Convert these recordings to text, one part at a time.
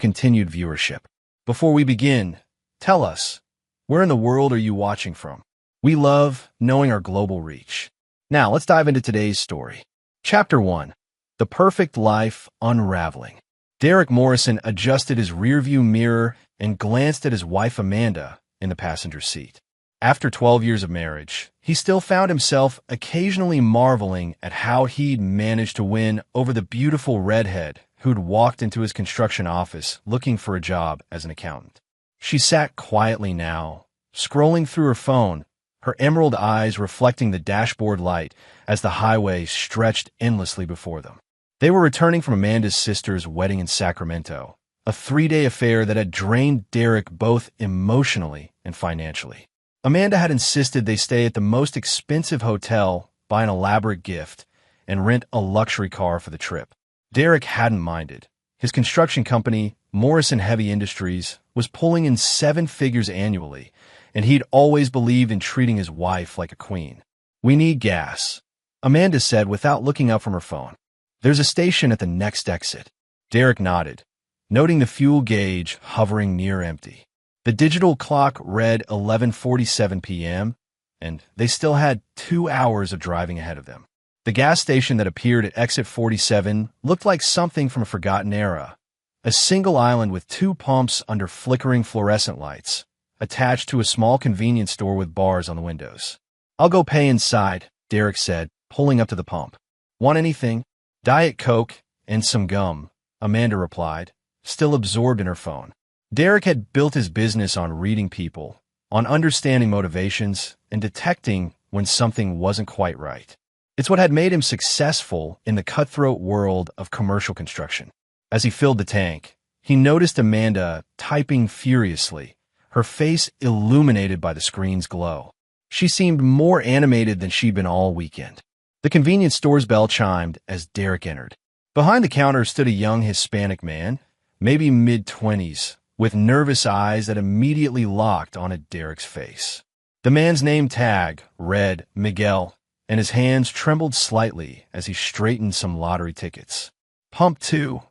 continued viewership. Before we begin, tell us, where in the world are you watching from? We love knowing our global reach. Now, let's dive into today's story. Chapter 1. The Perfect Life Unraveling. Derek Morrison adjusted his rearview mirror and glanced at his wife Amanda in the passenger seat. After 12 years of marriage, he still found himself occasionally marveling at how he'd managed to win over the beautiful redhead who'd walked into his construction office looking for a job as an accountant. She sat quietly now, scrolling through her phone, her emerald eyes reflecting the dashboard light as the highway stretched endlessly before them. They were returning from Amanda's sister's wedding in Sacramento, a 3-day affair that had drained Derek both emotionally and financially. Amanda had insisted they stay at the most expensive hotel, buy an elaborate gift, and rent a luxury car for the trip. Derek hadn't minded. His construction company, Morrison Heavy Industries, was pulling in 7 figures annually, and he'd always believed in treating his wife like a queen. "We need gas," Amanda said without looking up from her phone. "There's a station at the next exit." Derek nodded, noting the fuel gauge hovering near empty. The digital clock read 11:47 p.m., and they still had 2 hours of driving ahead of them. The gas station that appeared at exit 47 looked like something from a forgotten era, a single island with 2 pumps under flickering fluorescent lights, attached to a small convenience store with bars on the windows. "I'll go pay inside," Derek said, pulling up to the pump. "Want anything?" "Diet Coke and some gum," Amanda replied, still absorbed in her phone. Derek had built his business on reading people, on understanding motivations, and detecting when something wasn't quite right. It's what had made him successful in the cutthroat world of commercial construction. As he filled the tank, he noticed Amanda typing furiously, her face illuminated by the screen's glow. She seemed more animated than she'd been all weekend. The convenience store's bell chimed as Derek entered. Behind the counter stood a young Hispanic man, maybe mid-20s, with nervous eyes that immediately locked onto Derek's face. The man's name tag read Miguel, and his hands trembled slightly as he straightened some lottery tickets. "Pump 2,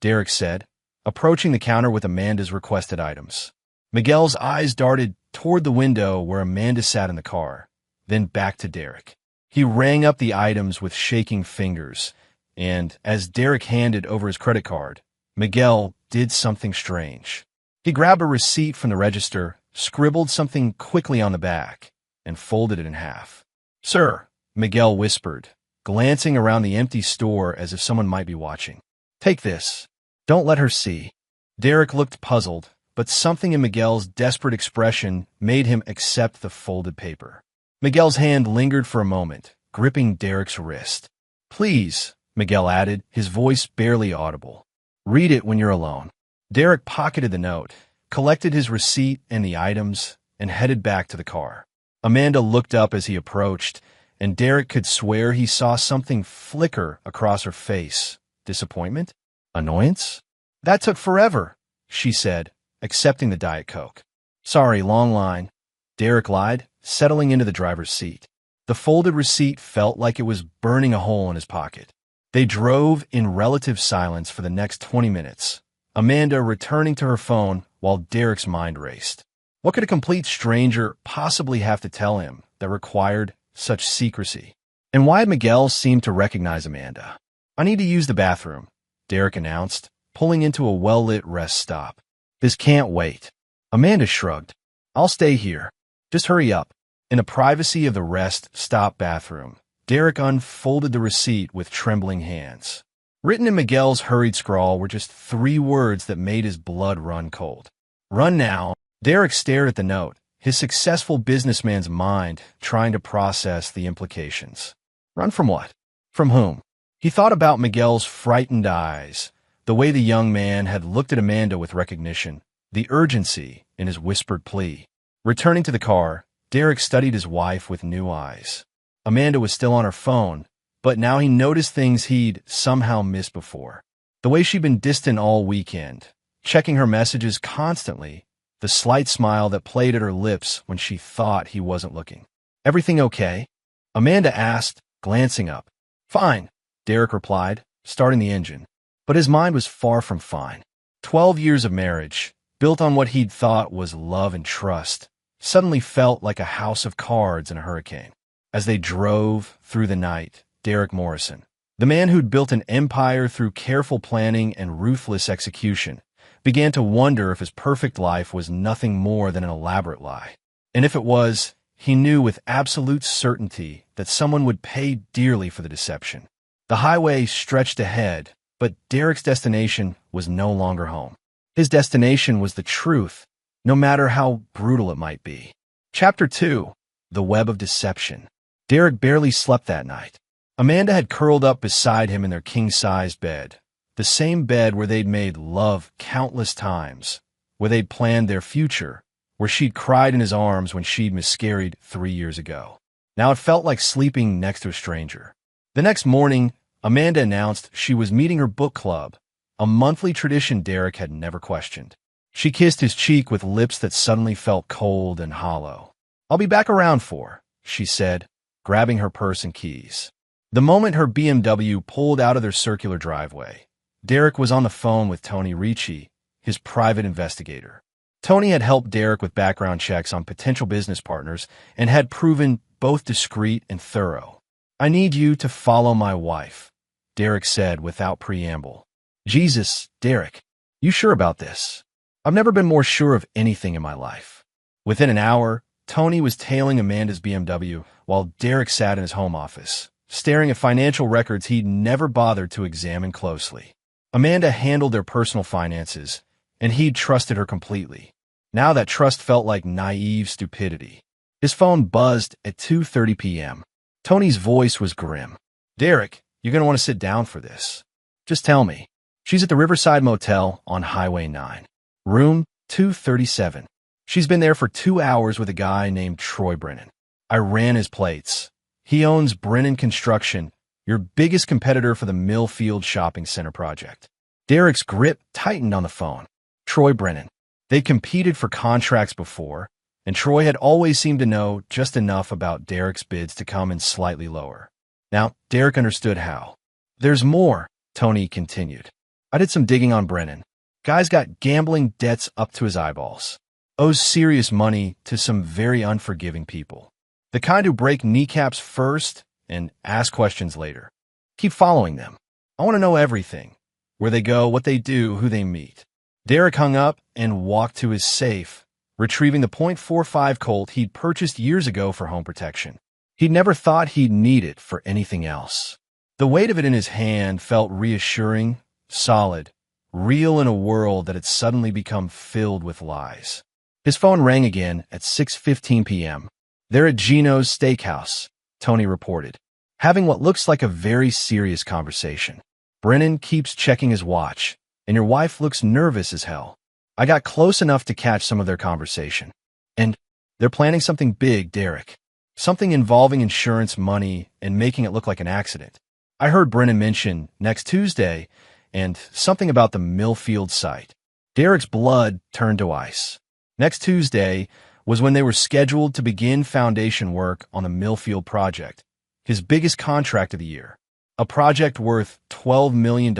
Derek said, approaching the counter with Amanda's requested items. Miguel's eyes darted toward the window where Amanda sat in the car, then back to Derek. He rang up the items with shaking fingers, and as Derek handed over his credit card, Miguel did something strange. He grabbed a receipt from the register, scribbled something quickly on the back, and folded it in half. "Sir," Miguel whispered, glancing around the empty store as if someone might be watching. "Take this. Don't let her see." Derek looked puzzled, but something in Miguel's desperate expression made him accept the folded paper. Miguel's hand lingered for a moment, gripping Derek's wrist. "Please," Miguel added, his voice barely audible. "Read it when you're alone." Derek pocketed the note, collected his receipt and the items, and headed back to the car. Amanda looked up as he approached, and Derek could swear he saw something flicker across her face. Disappointment? Annoyance? "That took forever," she said, accepting the Diet Coke. "Sorry, long line," Derek lied, settling into the driver's seat. The folded receipt felt like it was burning a hole in his pocket. They drove in relative silence for the next 20 minutes, Amanda returning to her phone while Derek's mind raced. What could a complete stranger possibly have to tell him that required such secrecy? And why had Miguel seemed to recognize Amanda? "I need to use the bathroom," Derek announced, pulling into a well-lit rest stop. "This can't wait." Amanda shrugged. "I'll stay here. Just hurry up." In the privacy of the rest stop bathroom, Derek unfolded the receipt with trembling hands. Written in Miguel's hurried scrawl were just 3 words that made his blood run cold. "Run now." Derek stared at the note, his successful businessman's mind trying to process the implications. Run from what? From whom? He thought about Miguel's frightened eyes, the way the young man had looked at Amanda with recognition, the urgency in his whispered plea. Returning to the car, Derek studied his wife with new eyes. Amanda was still on her phone, but now he noticed things he'd somehow missed before. The way she'd been distant all weekend, checking her messages constantly, the slight smile that played at her lips when she thought he wasn't looking. "Everything okay?" Amanda asked, glancing up. "Fine," Derek replied, starting the engine. But his mind was far from fine. 12 years of marriage, built on what he'd thought was love and trust, suddenly felt like a house of cards in a hurricane. As they drove through the night, Derek Morrison, the man who'd built an empire through careful planning and ruthless execution, began to wonder if his perfect life was nothing more than an elaborate lie. And if it was, he knew with absolute certainty that someone would pay dearly for the deception. The highway stretched ahead, but Derek's destination was no longer home. His destination was the truth, no matter how brutal it might be. Chapter 2. The Web of Deception. Derek barely slept that night. Amanda had curled up beside him in their king-sized bed, the same bed where they'd made love countless times, where they'd planned their future, where she'd cried in his arms when she'd miscarried 3 years ago. Now it felt like sleeping next to a stranger. The next morning, Amanda announced she was meeting her book club, a monthly tradition Derek had never questioned. She kissed his cheek with lips that suddenly felt cold and hollow. "I'll be back around 4," she said, grabbing her purse and keys. The moment her BMW pulled out of their circular driveway, Derek was on the phone with Tony Ricci, his private investigator. Tony had helped Derek with background checks on potential business partners and had proven both discreet and thorough. "I need you to follow my wife," Derek said without preamble. "Jesus, Derek, you sure about this?" "I've never been more sure of anything in my life." Within an hour, Tony was tailing Amanda's BMW while Derek sat in his home office, staring at financial records he'd never bothered to examine closely. Amanda handled their personal finances, and he'd trusted her completely. Now that trust felt like naive stupidity. His phone buzzed at 2:30 p.m. Tony's voice was grim. "Derek, you're going to want to sit down for this. Just tell me." "She's at the Riverside Motel on Highway 9. Room 237. She's been there for 2 hours with a guy named Troy Brennan. I ran his plates. He owns Brennan Construction, your biggest competitor for the Millfield Shopping Center project." Derek's grip tightened on the phone. Troy Brennan. They competed for contracts before, and Troy had always seemed to know just enough about Derek's bids to come in slightly lower. Now, Derek understood how. "There's more," Tony continued. "I did some digging on Brennan. Guy's got gambling debts up to his eyeballs. Owes serious money to some very unforgiving people. The kind who break kneecaps first and ask questions later. Keep following them. I want to know everything. Where they go, what they do, who they meet." Derek hung up and walked to his safe, retrieving the .45 Colt he'd purchased years ago for home protection. He'd never thought he'd need it for anything else. The weight of it in his hand felt reassuring, solid, real in a world that had suddenly become filled with lies. His phone rang again at 6:15 p.m. "They're at Gino's Steakhouse," Tony reported, having what looks like a very serious conversation. "Brennan keeps checking his watch, and your wife looks nervous as hell. I got close enough to catch some of their conversation. And they're planning something big, Derek. Something involving insurance money and making it look like an accident. I heard Brennan mention next Tuesday and something about the Millfield site." Derek's blood turned to ice. Next Tuesday was when they were scheduled to begin foundation work on the Millfield project, his biggest contract of the year. A project worth $12 million,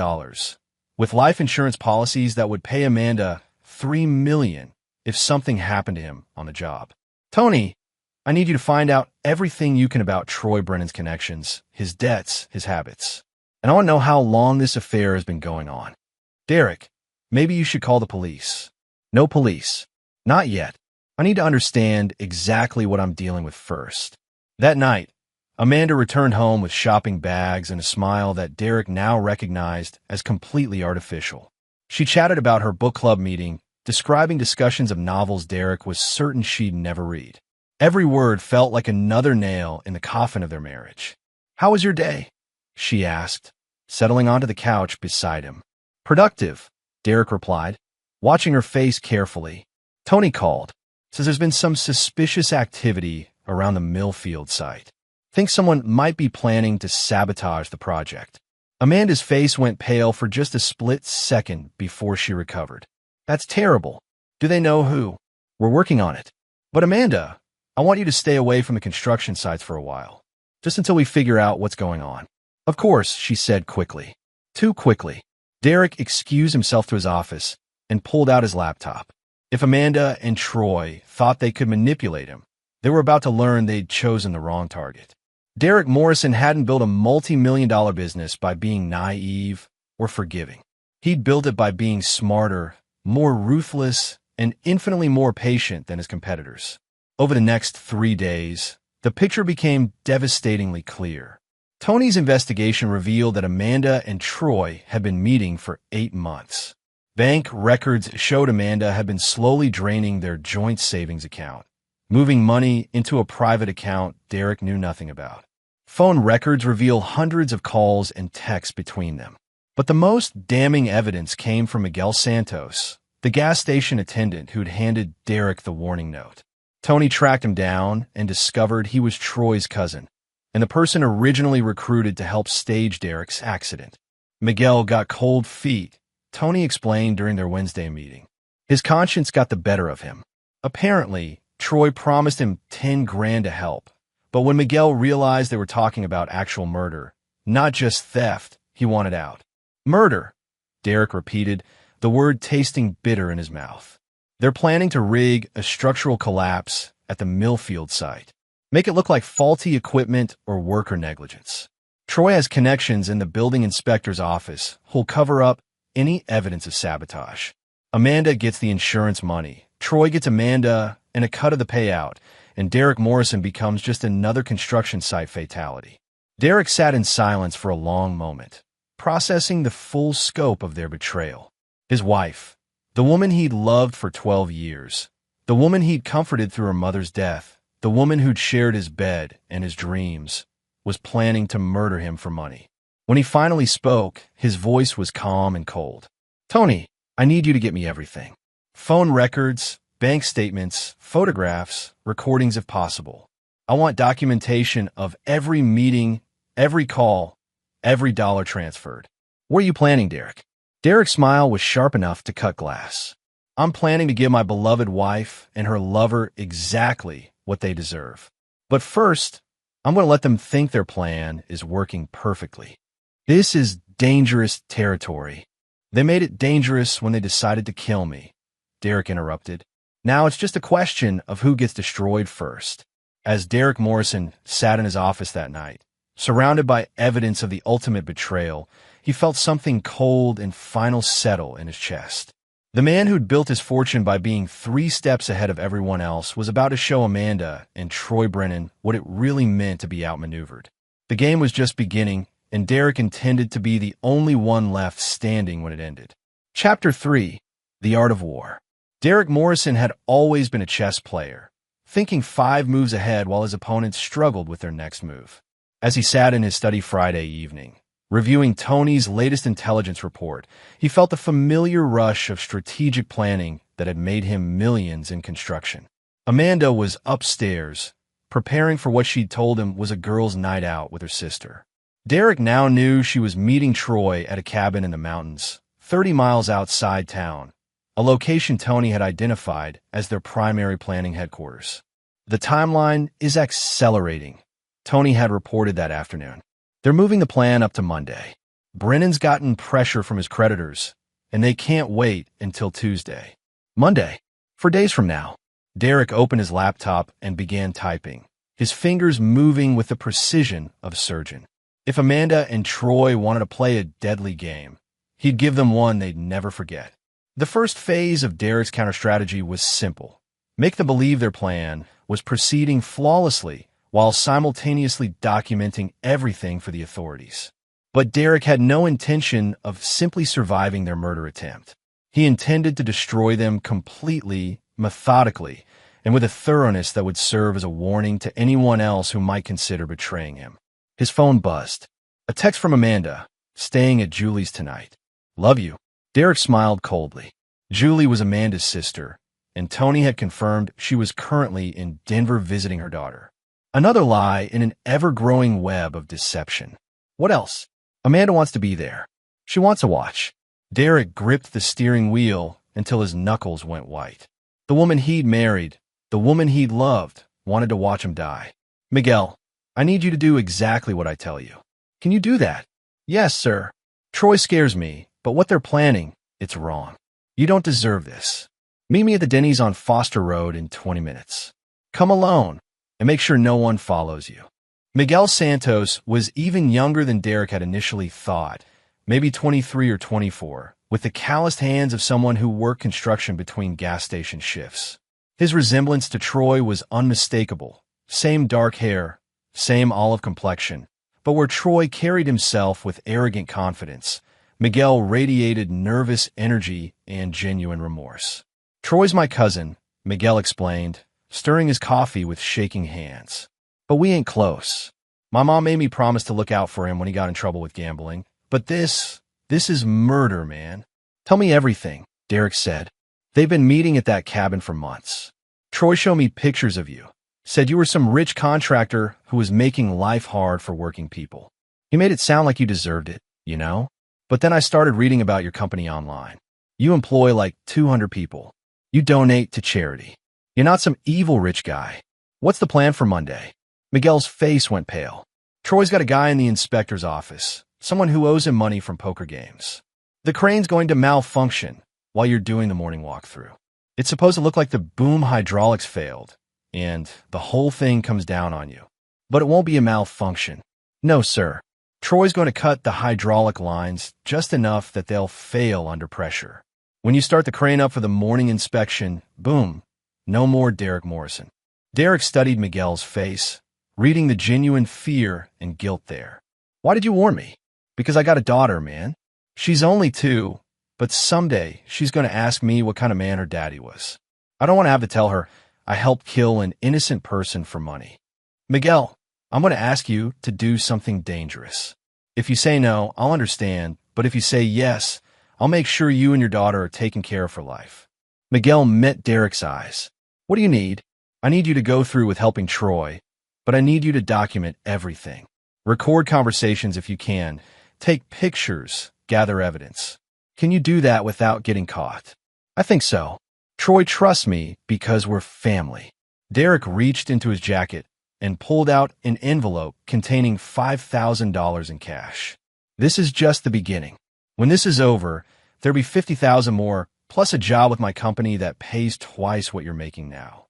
with life insurance policies that would pay Amanda $3 million if something happened to him on the job. "Tony, I need you to find out everything you can about Troy Brennan's connections, his debts, his habits. And I want to know how long this affair has been going on. Derek, maybe you should call the police." "No police. Not yet. I need to understand exactly what I'm dealing with first." That night, Amanda returned home with shopping bags and a smile that Derek now recognized as completely artificial. She chatted about her book club meeting, describing discussions of novels Derek was certain she'd never read. Every word felt like another nail in the coffin of their marriage. "How was your day?" she asked, settling onto the couch beside him. "Productive," Derek replied, watching her face carefully. "Tony called. Says there's been some suspicious activity around the Millfield site. Thinks someone might be planning to sabotage the project." Amanda's face went pale for just a split second before she recovered. "That's terrible. Do they know who?" "We're working on it." "But Amanda, I want you to stay away from the construction sites for a while, just until we figure out what's going on." "Of course," she said quickly. Too quickly. Derek excused himself to his office, and pulled out his laptop. If Amanda and Troy thought they could manipulate him, they were about to learn they'd chosen the wrong target. Derek Morrison hadn't built a multi-million-dollar business by being naive or forgiving. He'd built it by being smarter, more ruthless, and infinitely more patient than his competitors. Over the next 3 days, the picture became devastatingly clear. Tony's investigation revealed that Amanda and Troy had been meeting for 8 months. Bank records showed Amanda had been slowly draining their joint savings account, moving money into a private account Derek knew nothing about. Phone records reveal hundreds of calls and texts between them. But the most damning evidence came from Miguel Santos, the gas station attendant who'd handed Derek the warning note. Tony tracked him down and discovered he was Troy's cousin, and the person originally recruited to help stage Derek's accident. Miguel got cold feet, Tony explained during their Wednesday meeting. His conscience got the better of him. Apparently, Troy promised him 10 grand to help, but when Miguel realized they were talking about actual murder, not just theft, he wanted out. Murder, Derek repeated, the word tasting bitter in his mouth. They're planning to rig a structural collapse at the Millfield site. Make it look like faulty equipment or worker negligence. Troy has connections in the building inspector's office who'll cover up any evidence of sabotage. Amanda gets the insurance money. Troy gets Amanda and a cut of the payout, and Derek Morrison becomes just another construction site fatality. Derek sat in silence for a long moment, processing the full scope of their betrayal. His wife, the woman he'd loved for 12 years, the woman he'd comforted through her mother's death, the woman who'd shared his bed and his dreams, was planning to murder him for money. When he finally spoke, his voice was calm and cold. Tony, I need you to get me everything. Phone records, bank statements, photographs, recordings if possible. I want documentation of every meeting, every call, every dollar transferred. What are you planning, Derek? Derek's smile was sharp enough to cut glass. I'm planning to give my beloved wife and her lover exactly what they deserve. But first, I'm going to let them think their plan is working perfectly. This is dangerous territory. They made it dangerous when they decided to kill me, Derek interrupted. Now it's just a question of who gets destroyed first. As Derek Morrison sat in his office that night, surrounded by evidence of the ultimate betrayal, he felt something cold and final settle in his chest. The man who'd built his fortune by being 3 steps ahead of everyone else was about to show Amanda and Troy Brennan what it really meant to be outmaneuvered. The game was just beginning, and Derek intended to be the only one left standing when it ended. Chapter 3: The Art of War. Derek Morrison had always been a chess player, thinking 5 moves ahead while his opponents struggled with their next move. As he sat in his study Friday evening, reviewing Tony's latest intelligence report, he felt the familiar rush of strategic planning that had made him millions in construction. Amanda was upstairs, preparing for what she'd told him was a girls' night out with her sister. Derek now knew she was meeting Troy at a cabin in the mountains, 30 miles outside town, a location Tony had identified as their primary planning headquarters. The timeline is accelerating, Tony had reported that afternoon. They're moving the plan up to Monday. Brennan's gotten pressure from his creditors, and they can't wait until Tuesday. Monday, 4 days from now. Derek opened his laptop and began typing, his fingers moving with the precision of a surgeon. If Amanda and Troy wanted to play a deadly game, he'd give them one they'd never forget. The first phase of Derek's counter-strategy was simple. Make them believe their plan was proceeding flawlessly while simultaneously documenting everything for the authorities. But Derek had no intention of simply surviving their murder attempt. He intended to destroy them completely, methodically, and with a thoroughness that would serve as a warning to anyone else who might consider betraying him. His phone buzzed. A text from Amanda, staying at Julie's tonight. Love you. Derek smiled coldly. Julie was Amanda's sister, and Tony had confirmed she was currently in Denver visiting her daughter. Another lie in an ever-growing web of deception. What else? Amanda wants to be there. She wants to watch. Derek gripped the steering wheel until his knuckles went white. The woman he'd married, the woman he'd loved, wanted to watch him die. Miguel, I need you to do exactly what I tell you. Can you do that? Yes, sir. Troy scares me, but what they're planning, it's wrong. You don't deserve this. Meet me at the Denny's on Foster Road in 20 minutes. Come alone, and make sure no one follows you. Miguel Santos was even younger than Derek had initially thought, maybe 23 or 24, with the calloused hands of someone who worked construction between gas station shifts. His resemblance to Troy was unmistakable. Same dark hair, same olive complexion. But where Troy carried himself with arrogant confidence, Miguel radiated nervous energy and genuine remorse. Troy's my cousin, Miguel explained, stirring his coffee with shaking hands. But we ain't close. My mom made me promise to look out for him when he got in trouble with gambling. But this is murder, man. Tell me everything, Derek said. They've been meeting at that cabin for months. Troy showed me pictures of you. Said you were some rich contractor who was making life hard for working people. He made it sound like you deserved it, you know? But then I started reading about your company online. You employ like 200 people. You donate to charity. You're not some evil rich guy. What's the plan for Monday? Miguel's face went pale. Troy's got a guy in the inspector's office, someone who owes him money from poker games. The crane's going to malfunction while you're doing the morning walkthrough. It's supposed to look like the boom hydraulics failed, and the whole thing comes down on you. But it won't be a malfunction. No, sir. Troy's going to cut the hydraulic lines just enough that they'll fail under pressure. When you start the crane up for the morning inspection, boom, no more Derek Morrison. Derek studied Miguel's face, reading the genuine fear and guilt there. Why did you warn me? Because I got a daughter, man. She's only 2, but someday she's going to ask me what kind of man her daddy was. I don't want to have to tell her I helped kill an innocent person for money. Miguel, I'm going to ask you to do something dangerous. If you say no, I'll understand, but if you say yes, I'll make sure you and your daughter are taken care of for life. Miguel met Derek's eyes. What do you need? I need you to go through with helping Troy, but I need you to document everything. Record conversations if you can. Take pictures, gather evidence. Can you do that without getting caught? I think so. Troy trusts me because we're family. Derek reached into his jacket and pulled out an envelope containing $5,000 in cash. This is just the beginning. When this is over, there'll be $50,000 more, plus a job with my company that pays twice what you're making now.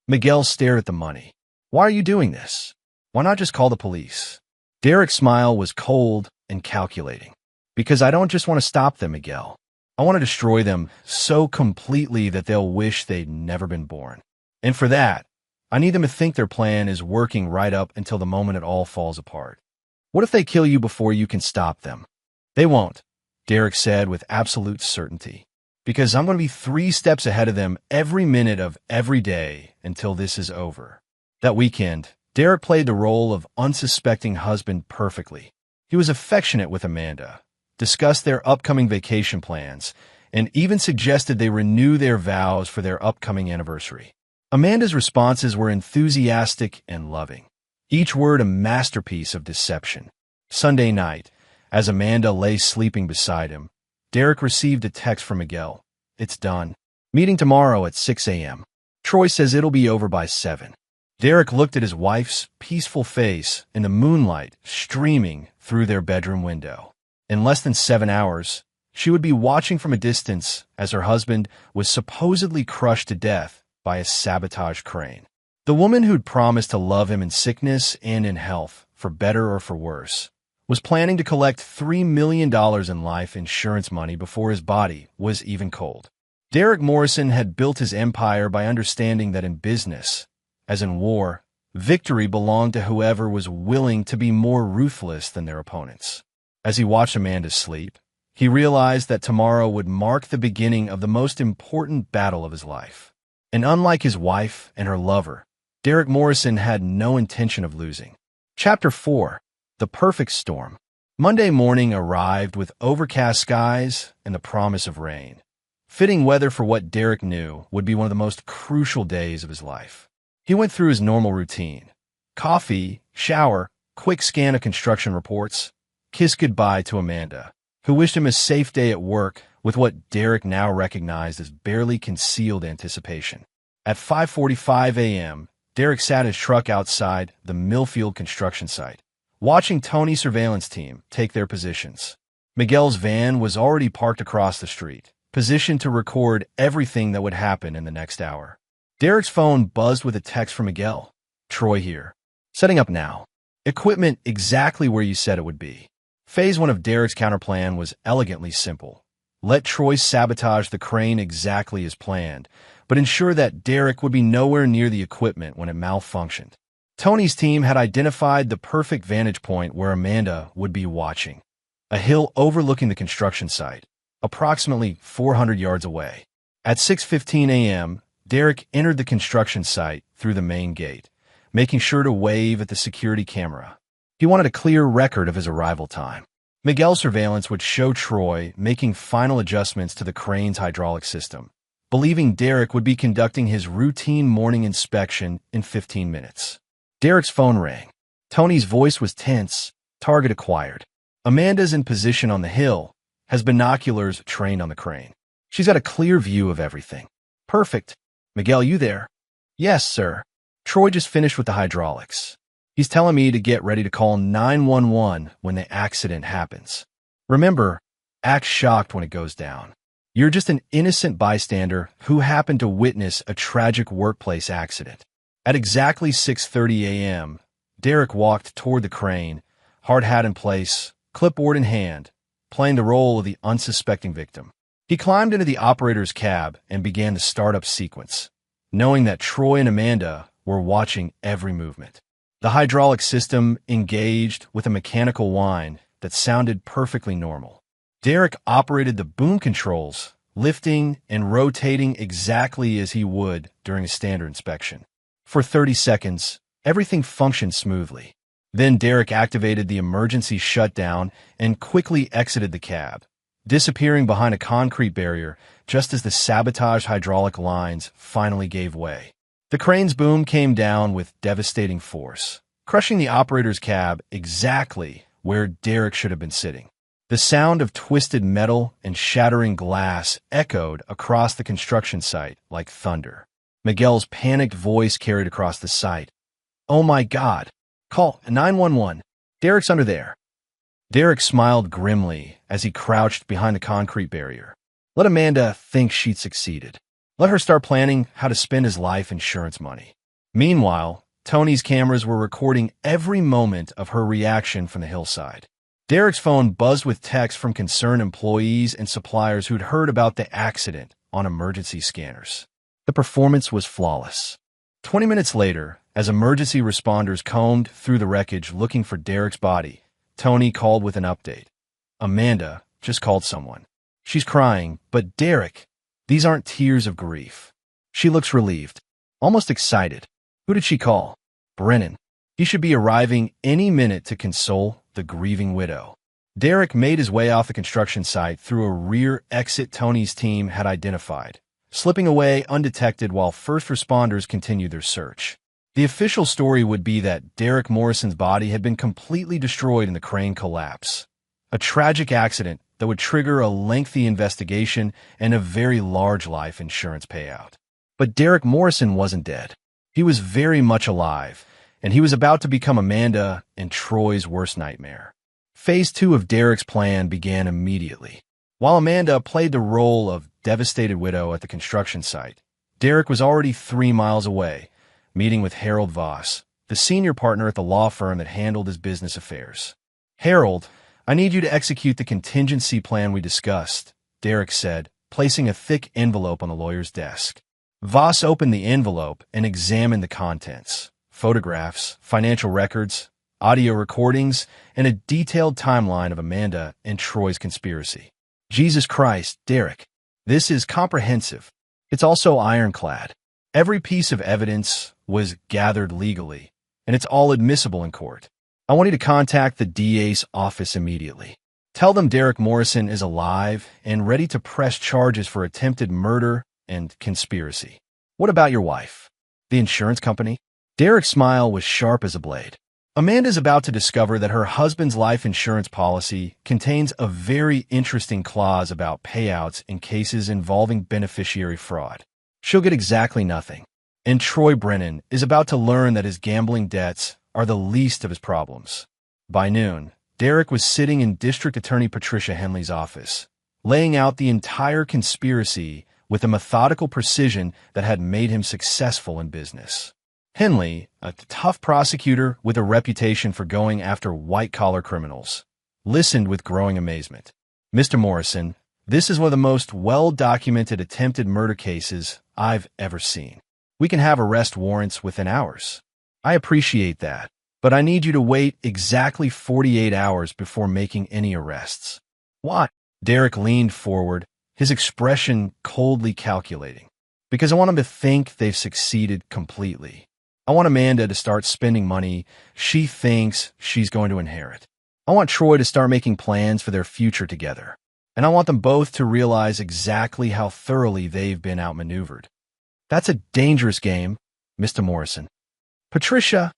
Miguel stared at the money. Why are you doing this? Why not just call the police? Derek's smile was cold and calculating. Because I don't just want to stop them, Miguel. I want to destroy them so completely that they'll wish they'd never been born. And for that, I need them to think their plan is working right up until the moment it all falls apart. What if they kill you before you can stop them? They won't, Derek said with absolute certainty. Because I'm going to be 3 steps ahead of them every minute of every day until this is over. That weekend, Derek played the role of unsuspecting husband perfectly. He was affectionate with Amanda, discussed their upcoming vacation plans, and even suggested they renew their vows for their upcoming anniversary. Amanda's responses were enthusiastic and loving, each word a masterpiece of deception. Sunday night, as Amanda lay sleeping beside him, Derek received a text from Miguel. It's done. Meeting tomorrow at 6 a.m. Troy says it'll be over by 7. Derek looked at his wife's peaceful face in the moonlight streaming through their bedroom window. In less than 7 hours, she would be watching from a distance as her husband was supposedly crushed to death by a sabotage crane. The woman who'd promised to love him in sickness and in health, for better or for worse, was planning to collect $3 million in life insurance money before his body was even cold. Derek Morrison had built his empire by understanding that in business, as in war, victory belonged to whoever was willing to be more ruthless than their opponents. As he watched Amanda sleep, he realized that tomorrow would mark the beginning of the most important battle of his life. And unlike his wife and her lover, Derek Morrison had no intention of losing. Chapter 4. The Perfect Storm. Monday morning arrived with overcast skies and the promise of rain. Fitting weather for what Derek knew would be one of the most crucial days of his life. He went through his normal routine. Coffee, shower, quick scan of construction reports, kiss goodbye to Amanda, who wished him a safe day at work with what Derek now recognized as barely concealed anticipation. At 5:45 a.m., Derek sat his truck outside the Millfield construction site, watching Tony's surveillance team take their positions. Miguel's van was already parked across the street, positioned to record everything that would happen in the next hour. Derek's phone buzzed with a text from Miguel. "Troy here. Setting up now. Equipment exactly where you said it would be." Phase 1 of Derek's counterplan was elegantly simple. Let Troy sabotage the crane exactly as planned, but ensure that Derek would be nowhere near the equipment when it malfunctioned. Tony's team had identified the perfect vantage point where Amanda would be watching. A hill overlooking the construction site, approximately 400 yards away. At 6:15 a.m., Derek entered the construction site through the main gate, making sure to wave at the security camera. He wanted a clear record of his arrival time. Miguel's surveillance would show Troy making final adjustments to the crane's hydraulic system, believing Derek would be conducting his routine morning inspection in 15 minutes. Derek's phone rang. Tony's voice was tense. Target acquired. Amanda's in position on the hill, has binoculars trained on the crane. She's got a clear view of everything. Perfect. Miguel, you there? Yes, sir. Troy just finished with the hydraulics. He's telling me to get ready to call 911 when the accident happens. Remember, act shocked when it goes down. You're just an innocent bystander who happened to witness a tragic workplace accident. At exactly 6:30 a.m., Derek walked toward the crane, hard hat in place, clipboard in hand, playing the role of the unsuspecting victim. He climbed into the operator's cab and began the startup sequence, knowing that Troy and Amanda were watching every movement. The hydraulic system engaged with a mechanical whine that sounded perfectly normal. Derek operated the boom controls, lifting and rotating exactly as he would during a standard inspection. For 30 seconds, everything functioned smoothly. Then Derek activated the emergency shutdown and quickly exited the cab, disappearing behind a concrete barrier just as the sabotaged hydraulic lines finally gave way. The crane's boom came down with devastating force, crushing the operator's cab exactly where Derek should have been sitting. The sound of twisted metal and shattering glass echoed across the construction site like thunder. Miguel's panicked voice carried across the site. "Oh my God! Call 911. Derek's under there." Derek smiled grimly as he crouched behind the concrete barrier. Let Amanda think she'd succeeded. Let her start planning how to spend his life insurance money. Meanwhile, Tony's cameras were recording every moment of her reaction from the hillside. Derek's phone buzzed with texts from concerned employees and suppliers who'd heard about the accident on emergency scanners. The performance was flawless. 20 minutes later, as emergency responders combed through the wreckage looking for Derek's body, Tony called with an update. Amanda just called someone. She's crying, but Derek, these aren't tears of grief. She looks relieved, almost excited. Who did she call? Brennan. He should be arriving any minute to console the grieving widow. Derek made his way off the construction site through a rear exit Tony's team had identified, slipping away undetected while first responders continued their search. The official story would be that Derek Morrison's body had been completely destroyed in the crane collapse. A tragic accident that would trigger a lengthy investigation and a very large life insurance payout. But Derek Morrison wasn't dead. He was very much alive, and he was about to become Amanda and Troy's worst nightmare. Phase 2 of Derek's plan began immediately. While Amanda played the role of devastated widow at the construction site, Derek was already 3 miles away, meeting with Harold Voss, the senior partner at the law firm that handled his business affairs. "Harold, I need you to execute the contingency plan we discussed," Derek said, placing a thick envelope on the lawyer's desk. Voss opened the envelope and examined the contents: photographs, financial records, audio recordings, and a detailed timeline of Amanda and Troy's conspiracy. Jesus Christ, Derek. This is comprehensive. It's also ironclad. Every piece of evidence was gathered legally, and it's all admissible in court. I want you to contact the DA's office immediately. Tell them Derek Morrison is alive and ready to press charges for attempted murder and conspiracy. What about your wife? The insurance company? Derek's smile was sharp as a blade. Amanda's about to discover that her husband's life insurance policy contains a very interesting clause about payouts in cases involving beneficiary fraud. She'll get exactly nothing. And Troy Brennan is about to learn that his gambling debts are the least of his problems. By noon, Derek was sitting in District Attorney Patricia Henley's office, laying out the entire conspiracy with a methodical precision that had made him successful in business. Henley, a tough prosecutor with a reputation for going after white-collar criminals, listened with growing amazement. "Mr. Morrison, this is one of the most well-documented attempted murder cases I've ever seen. We can have arrest warrants within hours." "I appreciate that, but I need you to wait exactly 48 hours before making any arrests." "Why?" Derek leaned forward, his expression coldly calculating. "Because I want them to think they've succeeded completely. I want Amanda to start spending money she thinks she's going to inherit. I want Troy to start making plans for their future together. And I want them both to realize exactly how thoroughly they've been outmaneuvered." "That's a dangerous game, Mr. Morrison." "Patricia,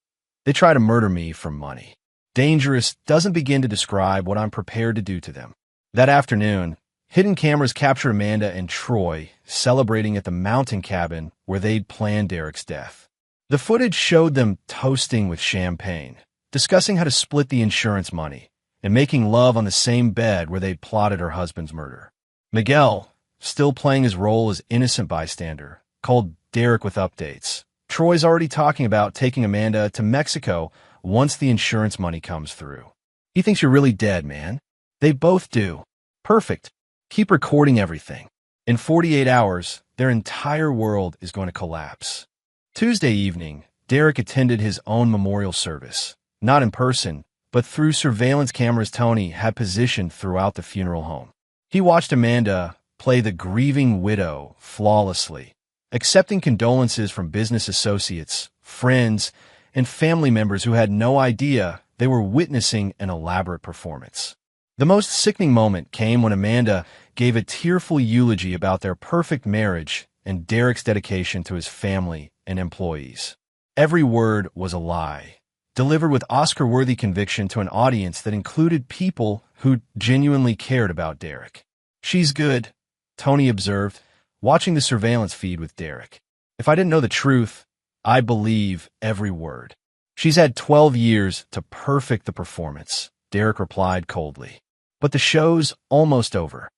they try to murder me for money. Dangerous doesn't begin to describe what I'm prepared to do to them." That afternoon, hidden cameras captured Amanda and Troy celebrating at the mountain cabin where they'd planned Derek's death. The footage showed them toasting with champagne, discussing how to split the insurance money, and making love on the same bed where they'd plotted her husband's murder. Miguel, still playing his role as innocent bystander, called Derek with updates. "Troy's already talking about taking Amanda to Mexico once the insurance money comes through. He thinks you're really dead, man." "They both do." "Perfect. Keep recording everything. In 48 hours, their entire world is going to collapse." Tuesday evening, Derek attended his own memorial service, not in person, but through surveillance cameras Tony had positioned throughout the funeral home. He watched Amanda play the grieving widow flawlessly, accepting condolences from business associates, friends, and family members who had no idea they were witnessing an elaborate performance. The most sickening moment came when Amanda gave a tearful eulogy about their perfect marriage and Derek's dedication to his family and employees. Every word was a lie, delivered with Oscar-worthy conviction to an audience that included people who genuinely cared about Derek. "She's good," Tony observed, watching the surveillance feed with Derek. "If I didn't know the truth, I believe every word." "She's had 12 years to perfect the performance," Derek replied coldly. But the show's almost over.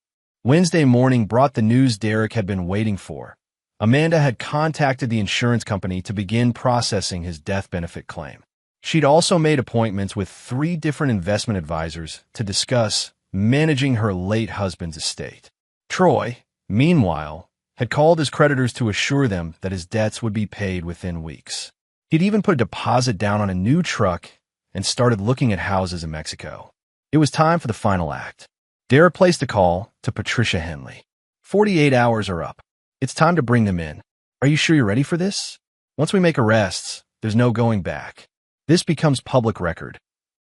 Wednesday morning brought the news Derek had been waiting for. Amanda had contacted the insurance company to begin processing his death benefit claim. She'd also made appointments with 3 different investment advisors to discuss managing her late husband's estate. Troy, meanwhile, had called his creditors to assure them that his debts would be paid within weeks. He'd even put a deposit down on a new truck and started looking at houses in Mexico. It was time for the final act. Derek placed a call to Patricia Henley. 48 hours are up. It's time to bring them in. Are you sure you're ready for this? Once we make arrests, there's no going back. This becomes public record."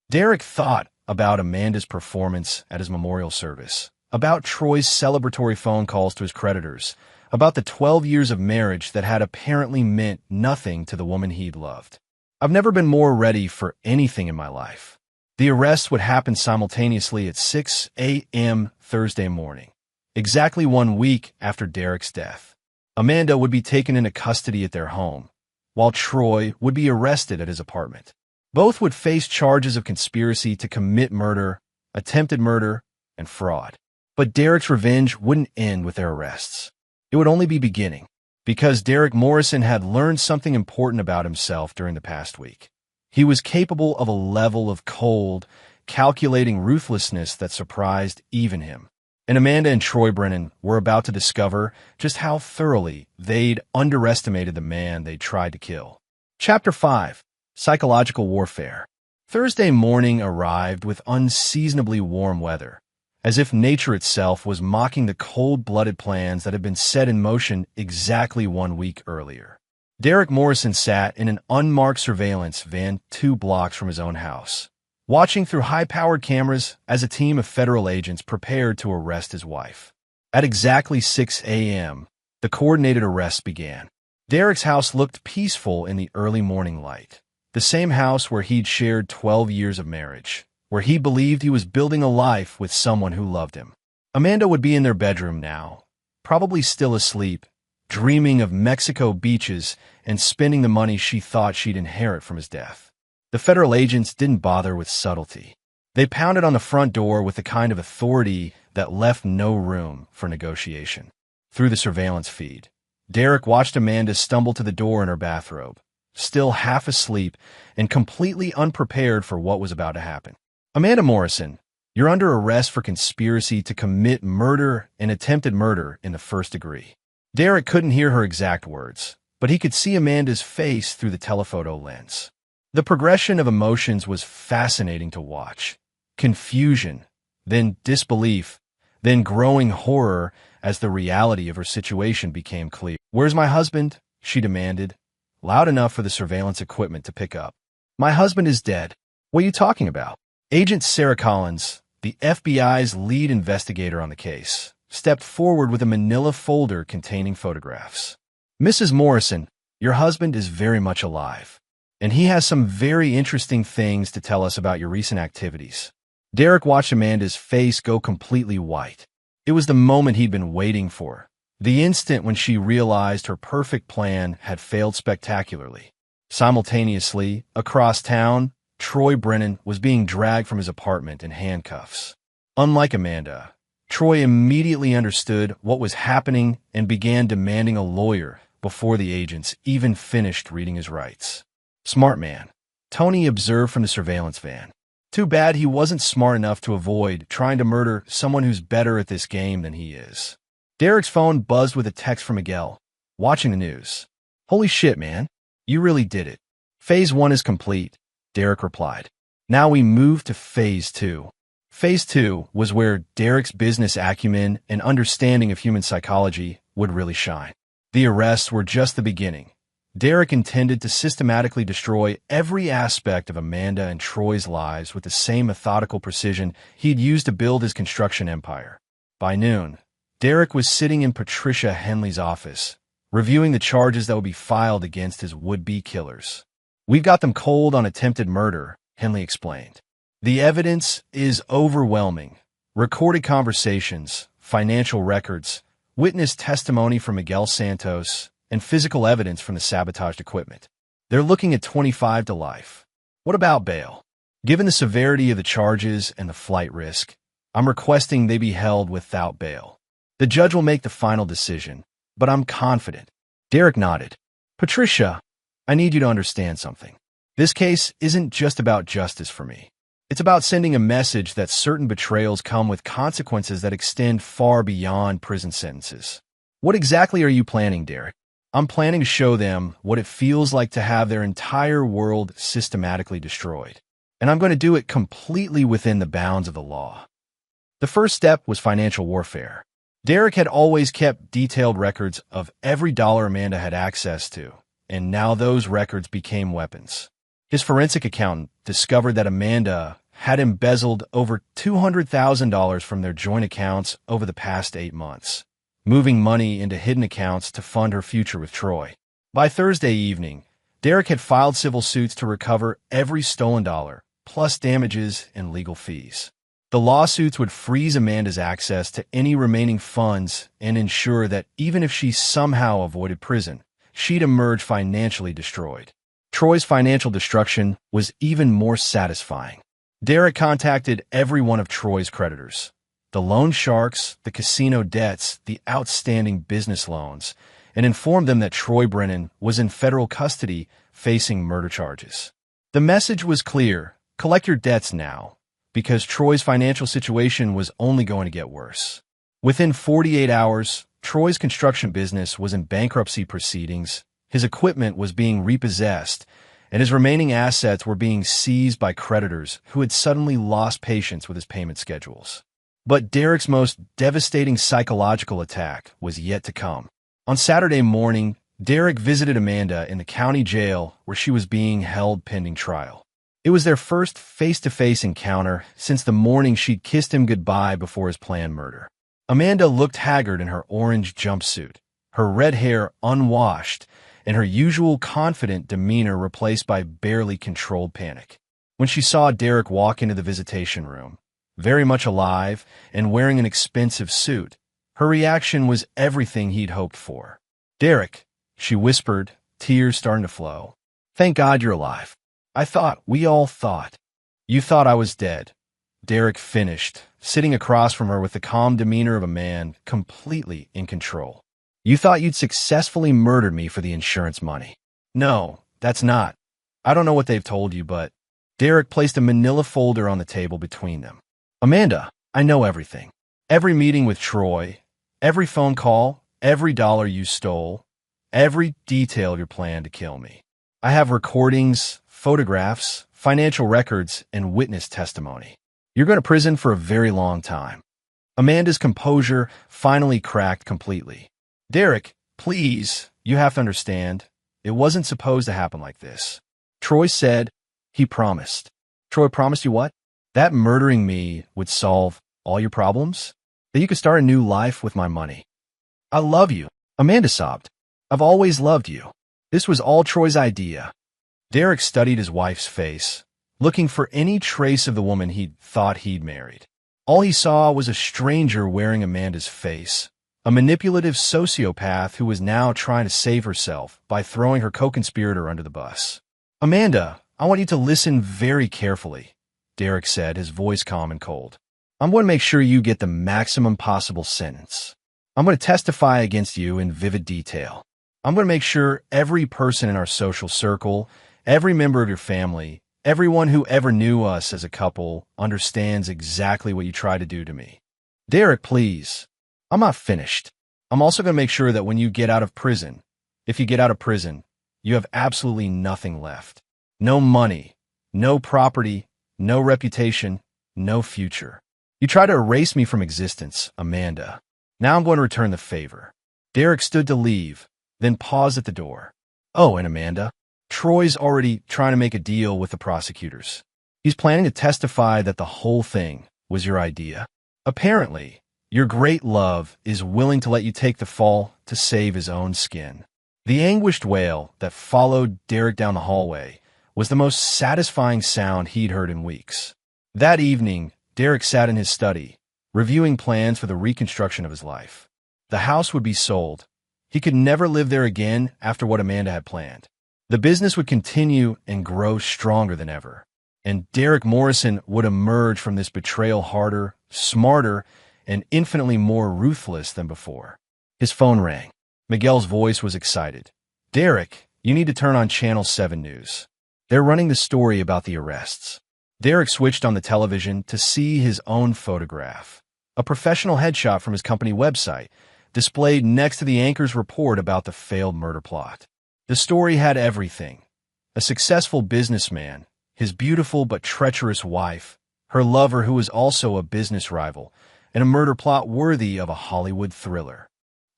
Derek thought about Amanda's performance at his memorial service, about Troy's celebratory phone calls to his creditors, about the 12 years of marriage that had apparently meant nothing to the woman he'd loved. "I've never been more ready for anything in my life." The arrests would happen simultaneously at 6 a.m. Thursday morning, exactly 1 week after Derek's death. Amanda would be taken into custody at their home, while Troy would be arrested at his apartment. Both would face charges of conspiracy to commit murder, attempted murder, and fraud. But Derek's revenge wouldn't end with their arrests. It would only be beginning, because Derek Morrison had learned something important about himself during the past week. He was capable of a level of cold, calculating ruthlessness that surprised even him. And Amanda and Troy Brennan were about to discover just how thoroughly they'd underestimated the man they'd tried to kill. Chapter 5. Psychological Warfare. Thursday morning arrived with unseasonably warm weather, as if nature itself was mocking the cold-blooded plans that had been set in motion exactly 1 week earlier. Derek Morrison sat in an unmarked surveillance van 2 blocks from his own house, watching through high-powered cameras as a team of federal agents prepared to arrest his wife. At exactly 6 a.m., the coordinated arrests began. Derek's house looked peaceful in the early morning light, the same house where he'd shared 12 years of marriage, where he believed he was building a life with someone who loved him. Amanda would be in their bedroom now, probably still asleep, dreaming of Mexico beaches and spending the money she thought she'd inherit from his death. The federal agents didn't bother with subtlety. They pounded on the front door with the kind of authority that left no room for negotiation. Through the surveillance feed, Derek watched Amanda stumble to the door in her bathrobe, still half asleep and completely unprepared for what was about to happen. "Amanda Morrison, you're under arrest for conspiracy to commit murder and attempted murder in the first degree." Derek couldn't hear her exact words, but he could see Amanda's face through the telephoto lens. The progression of emotions was fascinating to watch. Confusion, then disbelief, then growing horror as the reality of her situation became clear. "Where's my husband?" she demanded, loud enough for the surveillance equipment to pick up. "My husband is dead. What are you talking about?" Agent Sarah Collins, the FBI's lead investigator on the case, stepped forward with a manila folder containing photographs. "Mrs. Morrison, your husband is very much alive, and he has some very interesting things to tell us about your recent activities." Derek watched Amanda's face go completely white. It was the moment he'd been waiting for, the instant when she realized her perfect plan had failed spectacularly. Simultaneously, across town, Troy Brennan was being dragged from his apartment in handcuffs. Unlike Amanda, Troy immediately understood what was happening and began demanding a lawyer before the agents even finished reading his rights. "Smart man," Tony observed from the surveillance van. "Too bad he wasn't smart enough to avoid trying to murder someone who's better at this game than he is." Derek's phone buzzed with a text from Miguel, watching the news. "Holy shit, man. You really did it. Phase 1 is complete," Derek replied. "Now we move to Phase 2. Phase 2 was where Derek's business acumen and understanding of human psychology would really shine. The arrests were just the beginning. Derek intended to systematically destroy every aspect of Amanda and Troy's lives with the same methodical precision he'd used to build his construction empire. By noon, Derek was sitting in Patricia Henley's office, reviewing the charges that would be filed against his would-be killers. "We've got them cold on attempted murder," Henley explained. "The evidence is overwhelming. Recorded conversations, financial records, witness testimony from Miguel Santos, and physical evidence from the sabotaged equipment. They're looking at 25 to life. What about bail? Given the severity of the charges and the flight risk, I'm requesting they be held without bail. The judge will make the final decision, but I'm confident." Derek nodded. "Patricia, I need you to understand something. This case isn't just about justice for me. It's about sending a message that certain betrayals come with consequences that extend far beyond prison sentences." "What exactly are you planning, Derek?" "I'm planning to show them what it feels like to have their entire world systematically destroyed. And I'm going to do it completely within the bounds of the law." The first step was financial warfare. Derek had always kept detailed records of every dollar Amanda had access to, and now those records became weapons. His forensic accountant discovered that Amanda had embezzled over $200,000 from their joint accounts over the past 8 months, moving money into hidden accounts to fund her future with Troy. By Thursday evening, Derek had filed civil suits to recover every stolen dollar, plus damages and legal fees. The lawsuits would freeze Amanda's access to any remaining funds and ensure that even if she somehow avoided prison, she'd emerge financially destroyed. Troy's financial destruction was even more satisfying. Derek contacted every one of Troy's creditors: the loan sharks, the casino debts, the outstanding business loans, and informed them that Troy Brennan was in federal custody facing murder charges. The message was clear: collect your debts now, because Troy's financial situation was only going to get worse. Within 48 hours, Troy's construction business was in bankruptcy proceedings, his equipment was being repossessed, and his remaining assets were being seized by creditors who had suddenly lost patience with his payment schedules. But Derek's most devastating psychological attack was yet to come. On Saturday morning, Derek visited Amanda in the county jail where she was being held pending trial. It was their first face-to-face encounter since the morning she'd kissed him goodbye before his planned murder. Amanda looked haggard in her orange jumpsuit, her red hair unwashed, and her usual confident demeanor replaced by barely controlled panic. When she saw Derek walk into the visitation room, very much alive and wearing an expensive suit, her reaction was everything he'd hoped for. "Derek," she whispered, tears starting to flow. "Thank God you're alive. We all thought. You thought I was dead, Derek finished, sitting across from her with the calm demeanor of a man completely in control. You thought you'd successfully murdered me for the insurance money. No, that's not. I don't know what they've told you, but Derek placed a manila folder on the table between them. Amanda, I know everything. Every meeting with Troy, every phone call, every dollar you stole, every detail of your plan to kill me. I have recordings, photographs, financial records, and witness testimony. You're going to prison for a very long time. Amanda's composure finally cracked completely. Derek, please, you have to understand. It wasn't supposed to happen like this. Troy said, he promised. Troy promised you what? That murdering me would solve all your problems? That you could start a new life with my money. I love you, Amanda sobbed. I've always loved you. This was all Troy's idea. Derek studied his wife's face, looking for any trace of the woman he'd thought he'd married. All he saw was a stranger wearing Amanda's face, a manipulative sociopath who was now trying to save herself by throwing her co-conspirator under the bus. Amanda, I want you to listen very carefully, Derek said, his voice calm and cold. I'm going to make sure you get the maximum possible sentence. I'm going to testify against you in vivid detail. I'm going to make sure every person in our social circle, every member of your family, everyone who ever knew us as a couple understands exactly what you tried to do to me. Derek, please. I'm not finished. I'm also going to make sure that when you get out of prison, if you get out of prison, you have absolutely nothing left. No money, no property, no reputation, no future. You tried to erase me from existence, Amanda. Now I'm going to return the favor. Derek stood to leave, then paused at the door. Oh, and Amanda, Troy's already trying to make a deal with the prosecutors. He's planning to testify that the whole thing was your idea. Apparently, your great love is willing to let you take the fall to save his own skin. The anguished wail that followed Derek down the hallway was the most satisfying sound he'd heard in weeks. That evening, Derek sat in his study, reviewing plans for the reconstruction of his life. The house would be sold. He could never live there again after what Amanda had planned. The business would continue and grow stronger than ever. And Derek Morrison would emerge from this betrayal harder, smarter, and infinitely more ruthless than before. His phone rang. Miguel's voice was excited. Derek, you need to turn on Channel 7 News. They're running the story about the arrests. Derek switched on the television to see his own photograph, a professional headshot from his company website, displayed next to the anchor's report about the failed murder plot. The story had everything. A successful businessman, his beautiful but treacherous wife, her lover who was also a business rival, and a murder plot worthy of a Hollywood thriller.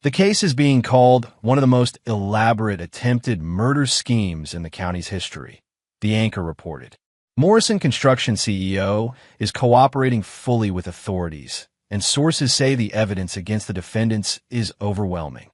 The case is being called one of the most elaborate attempted murder schemes in the county's history, the anchor reported. Morrison Construction CEO is cooperating fully with authorities, and sources say the evidence against the defendants is overwhelming.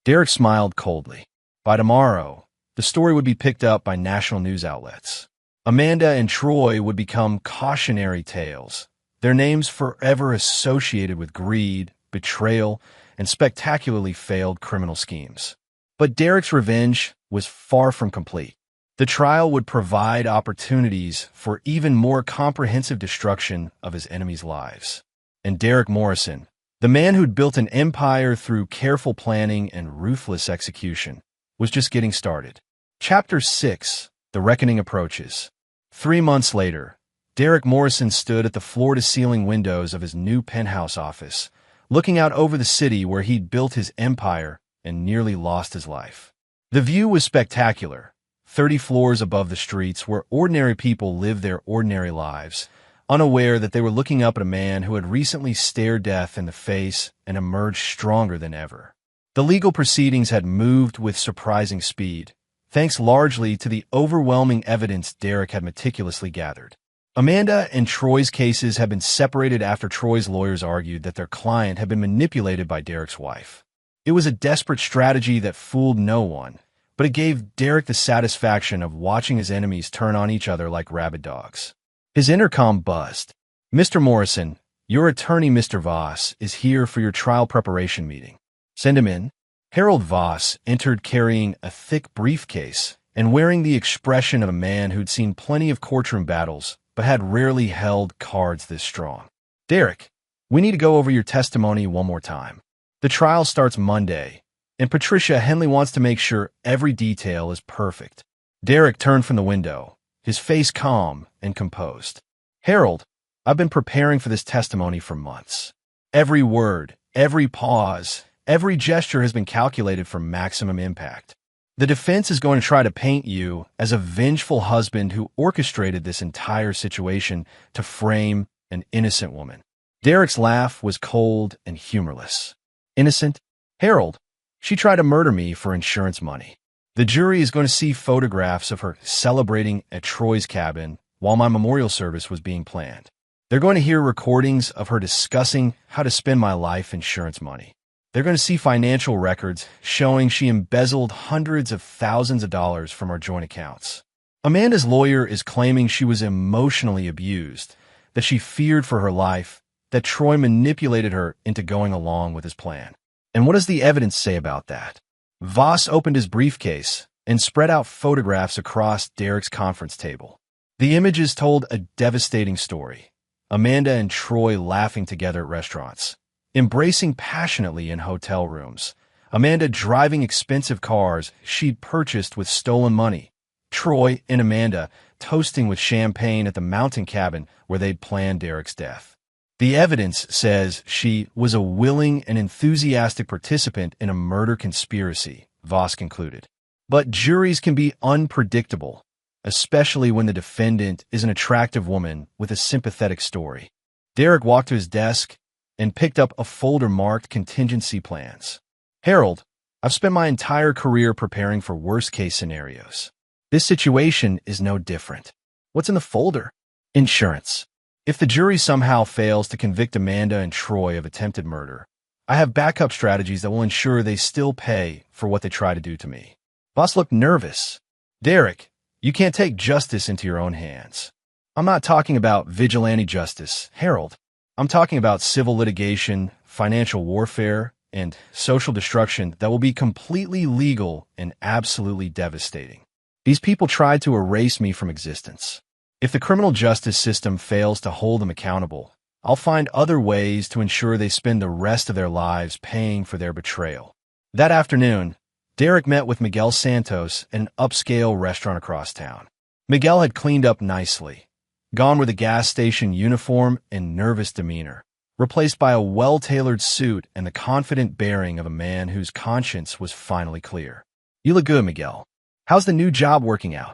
Derek smiled coldly. By tomorrow, the story would be picked up by national news outlets. Amanda and Troy would become cautionary tales, their names forever associated with greed, betrayal, and spectacularly failed criminal schemes. But Derek's revenge was far from complete. The trial would provide opportunities for even more comprehensive destruction of his enemies' lives. And Derek Morrison, the man who'd built an empire through careful planning and ruthless execution, was just getting started. Chapter 6, The Reckoning Approaches. 3 months later, Derek Morrison stood at the floor-to-ceiling windows of his new penthouse office, looking out over the city where he'd built his empire and nearly lost his life. The view was spectacular, 30 floors above the streets where ordinary people lived their ordinary lives, unaware that they were looking up at a man who had recently stared death in the face and emerged stronger than ever. The legal proceedings had moved with surprising speed, thanks largely to the overwhelming evidence Derek had meticulously gathered. Amanda and Troy's cases had been separated after Troy's lawyers argued that their client had been manipulated by Derek's wife. It was a desperate strategy that fooled no one, but it gave Derek the satisfaction of watching his enemies turn on each other like rabid dogs. His intercom buzzed. Mr. Morrison, your attorney Mr. Voss is here for your trial preparation meeting. Send him in. Harold Voss entered carrying a thick briefcase and wearing the expression of a man who'd seen plenty of courtroom battles but had rarely held cards this strong. Derek, we need to go over your testimony one more time. The trial starts Monday, and Patricia Henley wants to make sure every detail is perfect. Derek turned from the window, his face calm and composed. Harold, I've been preparing for this testimony for months. Every word, every pause, every gesture has been calculated for maximum impact. The defense is going to try to paint you as a vengeful husband who orchestrated this entire situation to frame an innocent woman. Derek's laugh was cold and humorless. Innocent? Harold, she tried to murder me for insurance money. The jury is going to see photographs of her celebrating at Troy's cabin while my memorial service was being planned. They're going to hear recordings of her discussing how to spend my life insurance money. They're going to see financial records showing she embezzled hundreds of thousands of dollars from our joint accounts. Amanda's lawyer is claiming she was emotionally abused, that she feared for her life, that Troy manipulated her into going along with his plan. And what does the evidence say about that? Voss opened his briefcase and spread out photographs across Derek's conference table. The images told a devastating story. Amanda and Troy laughing together at restaurants, embracing passionately in hotel rooms. Amanda driving expensive cars she'd purchased with stolen money. Troy and Amanda toasting with champagne at the mountain cabin where they'd planned Derek's death. The evidence says she was a willing and enthusiastic participant in a murder conspiracy, Voss concluded. But juries can be unpredictable, especially when the defendant is an attractive woman with a sympathetic story. Derek walked to his desk and picked up a folder marked contingency plans. Harold, I've spent my entire career preparing for worst-case scenarios. This situation is no different. What's in the folder? Insurance. If the jury somehow fails to convict Amanda and Troy of attempted murder, I have backup strategies that will ensure they still pay for what they try to do to me. Voss looked nervous. Derek, you can't take justice into your own hands. I'm not talking about vigilante justice, Harold. I'm talking about civil litigation, financial warfare, and social destruction that will be completely legal and absolutely devastating. These people tried to erase me from existence. If the criminal justice system fails to hold them accountable, I'll find other ways to ensure they spend the rest of their lives paying for their betrayal. That afternoon, Derek met with Miguel Santos at an upscale restaurant across town. Miguel had cleaned up nicely, gone with a gas station uniform and nervous demeanor, replaced by a well-tailored suit and the confident bearing of a man whose conscience was finally clear. You look good, Miguel. How's the new job working out?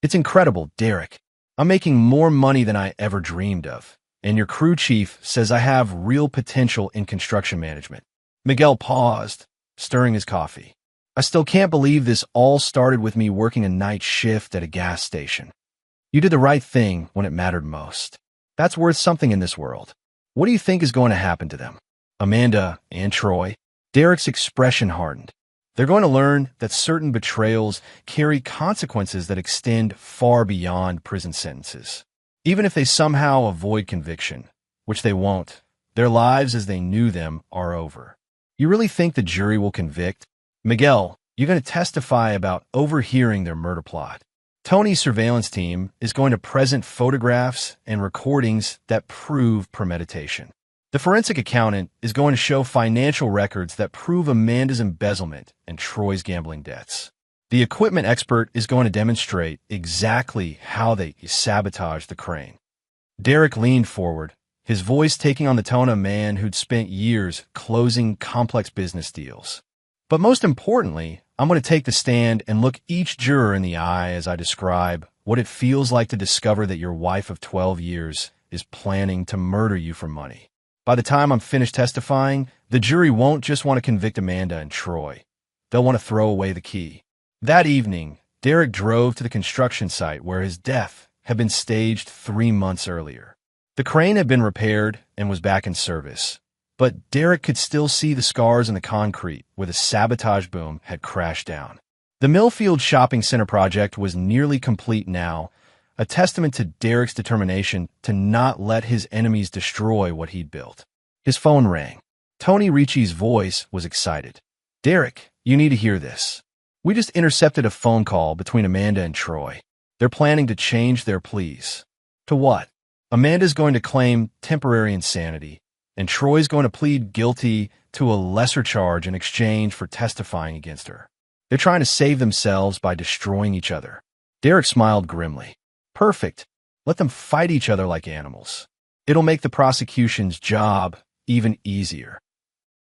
It's incredible, Derek. I'm making more money than I ever dreamed of, and your crew chief says I have real potential in construction management. Miguel paused, stirring his coffee. I still can't believe this all started with me working a night shift at a gas station. You did the right thing when it mattered most. That's worth something in this world. What do you think is going to happen to them? Amanda and Troy? Derek's expression hardened. They're going to learn that certain betrayals carry consequences that extend far beyond prison sentences. Even if they somehow avoid conviction, which they won't, their lives as they knew them are over. You really think the jury will convict? Miguel, you're going to testify about overhearing their murder plot. Tony's surveillance team is going to present photographs and recordings that prove premeditation. The forensic accountant is going to show financial records that prove Amanda's embezzlement and Troy's gambling debts. The equipment expert is going to demonstrate exactly how they sabotaged the crane. Derek leaned forward, his voice taking on the tone of a man who'd spent years closing complex business deals. But most importantly, I'm going to take the stand and look each juror in the eye as I describe what it feels like to discover that your wife of 12 years is planning to murder you for money. By the time I'm finished testifying, the jury won't just want to convict Amanda and Troy. They'll want to throw away the key. That evening, Derek drove to the construction site where his death had been staged 3 months earlier. The crane had been repaired and was back in service, but Derek could still see the scars in the concrete where the sabotage boom had crashed down. The Millfield Shopping Center project was nearly complete now, a testament to Derek's determination to not let his enemies destroy what he'd built. His phone rang. Tony Ricci's voice was excited. Derek, you need to hear this. We just intercepted a phone call between Amanda and Troy. They're planning to change their pleas. To what? Amanda's going to claim temporary insanity, and Troy's going to plead guilty to a lesser charge in exchange for testifying against her. They're trying to save themselves by destroying each other. Derek smiled grimly. Perfect. Let them fight each other like animals. It'll make the prosecution's job even easier.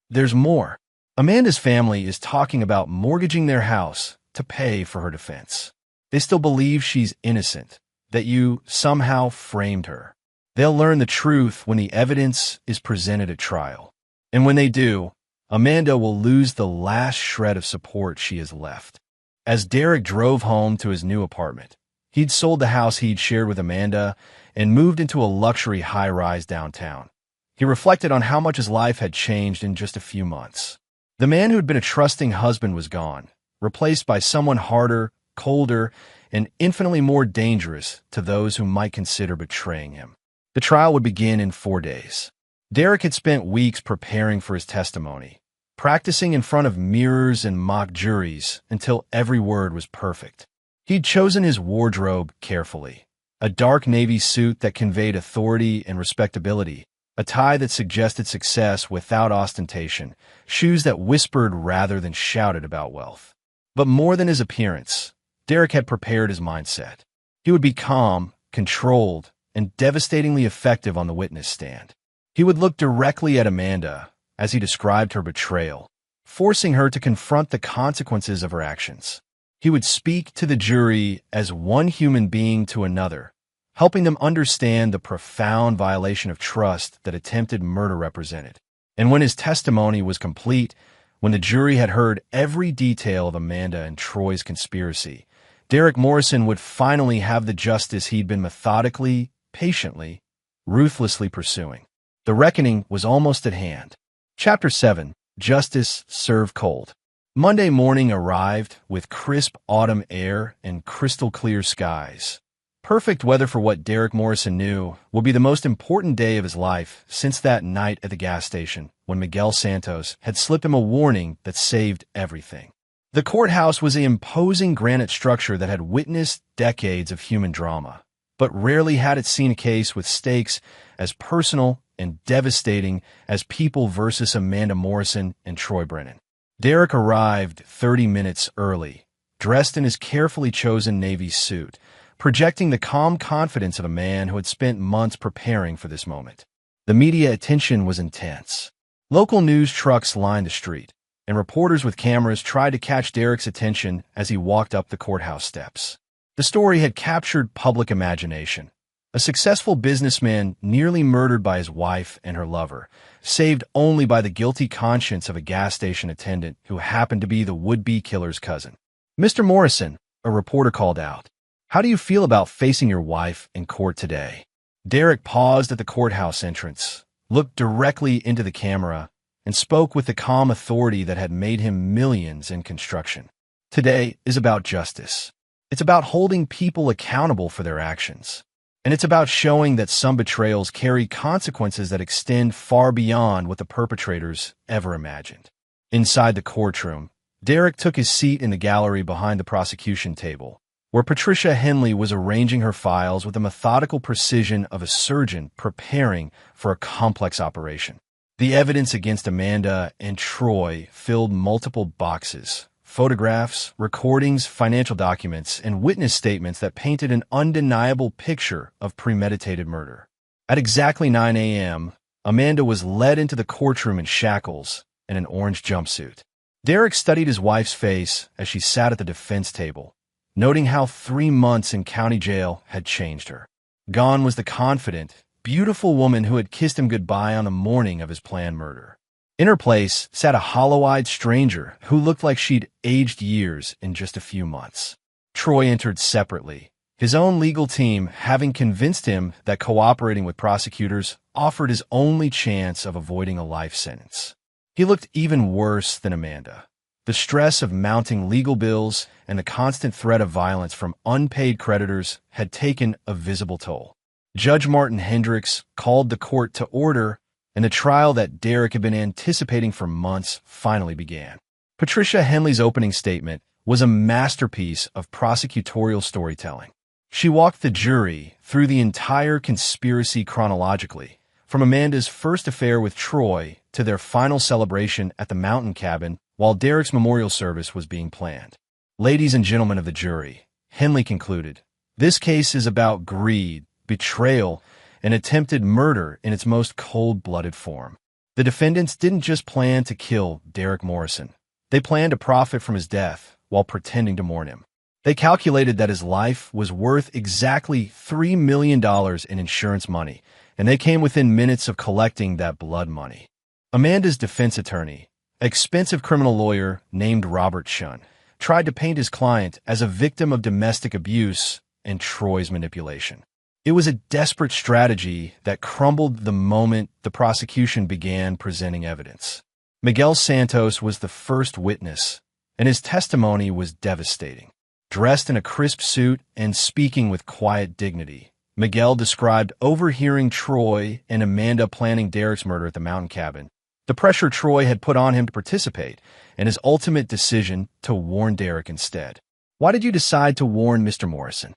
There's more. Amanda's family is talking about mortgaging their house to pay for her defense. They still believe she's innocent, that you somehow framed her. They'll learn the truth when the evidence is presented at trial. And when they do, Amanda will lose the last shred of support she has left. As Derek drove home to his new apartment, he'd sold the house he'd shared with Amanda and moved into a luxury high-rise downtown. He reflected on how much his life had changed in just a few months. The man who had been a trusting husband was gone, replaced by someone harder, colder, and infinitely more dangerous to those who might consider betraying him. The trial would begin in 4 days. Derek had spent weeks preparing for his testimony, practicing in front of mirrors and mock juries until every word was perfect. He'd chosen his wardrobe carefully. A dark navy suit that conveyed authority and respectability, a tie that suggested success without ostentation, shoes that whispered rather than shouted about wealth. But more than his appearance, Derek had prepared his mindset. He would be calm, controlled, and devastatingly effective on the witness stand. He would look directly at Amanda as he described her betrayal, forcing her to confront the consequences of her actions. He would speak to the jury as one human being to another, helping them understand the profound violation of trust that attempted murder represented. And when his testimony was complete, when the jury had heard every detail of Amanda and Troy's conspiracy, Derek Morrison would finally have the justice he'd been methodically, patiently, ruthlessly pursuing. The reckoning was almost at hand. Chapter 7. Justice Served Cold. Monday morning arrived with crisp autumn air and crystal-clear skies. Perfect weather for what Derek Morrison knew would be the most important day of his life since that night at the gas station when Miguel Santos had slipped him a warning that saved everything. The courthouse was an imposing granite structure that had witnessed decades of human drama, but rarely had it seen a case with stakes as personal and devastating as People versus Amanda Morrison and Troy Brennan. Derek arrived 30 minutes early, dressed in his carefully chosen navy suit, projecting the calm confidence of a man who had spent months preparing for this moment. The media attention was intense. Local news trucks lined the street, and reporters with cameras tried to catch Derek's attention as he walked up the courthouse steps. The story had captured public imagination. A successful businessman nearly murdered by his wife and her lover, saved only by the guilty conscience of a gas station attendant who happened to be the would-be killer's cousin. "Mr. Morrison," a reporter called out, "how do you feel about facing your wife in court today?" Derek paused at the courthouse entrance, looked directly into the camera, and spoke with the calm authority that had made him millions in construction. "Today is about justice. It's about holding people accountable for their actions. And it's about showing that some betrayals carry consequences that extend far beyond what the perpetrators ever imagined." Inside the courtroom, Derek took his seat in the gallery behind the prosecution table, where Patricia Henley was arranging her files with the methodical precision of a surgeon preparing for a complex operation. The evidence against Amanda and Troy filled multiple boxes: photographs, recordings, financial documents, and witness statements that painted an undeniable picture of premeditated murder. At exactly 9 a.m., Amanda was led into the courtroom in shackles and an orange jumpsuit. Derek studied his wife's face as she sat at the defense table, noting how 3 months in county jail had changed her. Gone was the confident, beautiful woman who had kissed him goodbye on the morning of his planned murder. In her place sat a hollow-eyed stranger who looked like she'd aged years in just a few months. Troy entered separately, his own legal team having convinced him that cooperating with prosecutors offered his only chance of avoiding a life sentence. He looked even worse than Amanda. The stress of mounting legal bills and the constant threat of violence from unpaid creditors had taken a visible toll. Judge Martin Hendricks called the court to order, and the trial that Derek had been anticipating for months finally began. Patricia Henley's opening statement was a masterpiece of prosecutorial storytelling. She walked the jury through the entire conspiracy chronologically, from Amanda's first affair with Troy to their final celebration at the mountain cabin while Derek's memorial service was being planned. Ladies and gentlemen of the jury, Henley concluded, this case is about greed, betrayal, and attempted murder in its most cold-blooded form. The defendants didn't just plan to kill Derek Morrison. They planned to profit from his death while pretending to mourn him. They calculated that his life was worth exactly $3 million in insurance money, and they came within minutes of collecting that blood money. Amanda's defense attorney, expensive criminal lawyer named Robert Shun, tried to paint his client as a victim of domestic abuse and Troy's manipulation. It was a desperate strategy that crumbled the moment the prosecution began presenting evidence. Miguel Santos was the first witness, and his testimony was devastating. Dressed in a crisp suit and speaking with quiet dignity, Miguel described overhearing Troy and Amanda planning Derek's murder at the mountain cabin, the pressure Troy had put on him to participate, and his ultimate decision to warn Derek instead. "Why did you decide to warn Mr. Morrison?"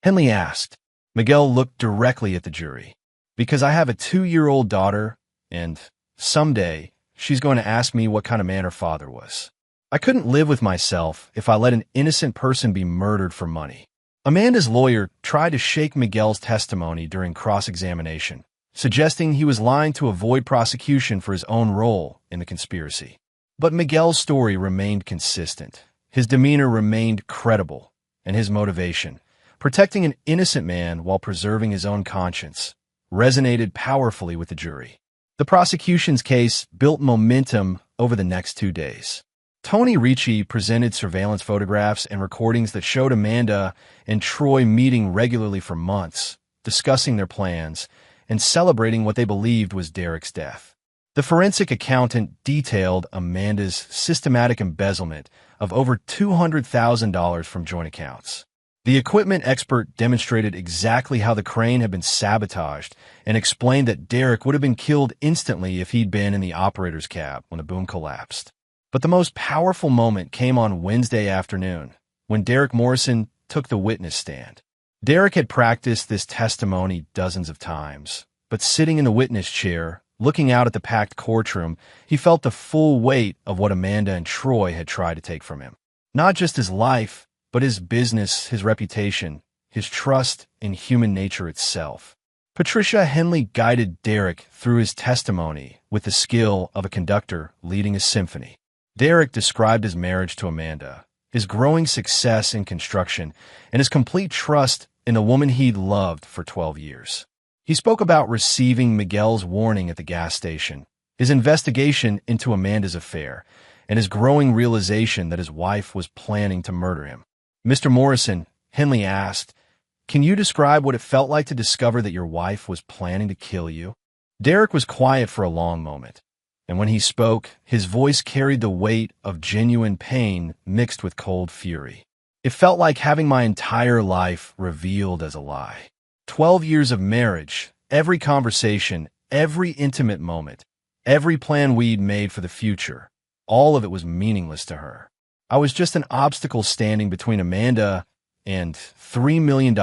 Henley asked. Miguel looked directly at the jury. "Because I have a 2-year-old daughter, and someday she's going to ask me what kind of man her father was. I couldn't live with myself if I let an innocent person be murdered for money." Amanda's lawyer tried to shake Miguel's testimony during cross-examination, suggesting he was lying to avoid prosecution for his own role in the conspiracy. But Miguel's story remained consistent. His demeanor remained credible, and his motivation, protecting an innocent man while preserving his own conscience, resonated powerfully with the jury. The prosecution's case built momentum over the next 2 days. Tony Ricci presented surveillance photographs and recordings that showed Amanda and Troy meeting regularly for months, discussing their plans, and celebrating what they believed was Derek's death. The forensic accountant detailed Amanda's systematic embezzlement of over $200,000 from joint accounts. The equipment expert demonstrated exactly how the crane had been sabotaged and explained that Derek would have been killed instantly if he'd been in the operator's cab when the boom collapsed. But the most powerful moment came on Wednesday afternoon, when Derek Morrison took the witness stand. Derek had practiced this testimony dozens of times, but sitting in the witness chair, looking out at the packed courtroom, he felt the full weight of what Amanda and Troy had tried to take from him. Not just his life, but his business, his reputation, his trust in human nature itself. Patricia Henley guided Derek through his testimony with the skill of a conductor leading a symphony. Derek described his marriage to Amanda, his growing success in construction, and his complete trust in the woman he'd loved for 12 years. He spoke about receiving Miguel's warning at the gas station, his investigation into Amanda's affair, and his growing realization that his wife was planning to murder him. "Mr. Morrison," Henley asked, "can you describe what it felt like to discover that your wife was planning to kill you?" Derek was quiet for a long moment, and when he spoke, his voice carried the weight of genuine pain mixed with cold fury. "It felt like having my entire life revealed as a lie. 12 years of marriage, every conversation, every intimate moment, every plan we'd made for the future, all of it was meaningless to her. I was just an obstacle standing between Amanda and $3 million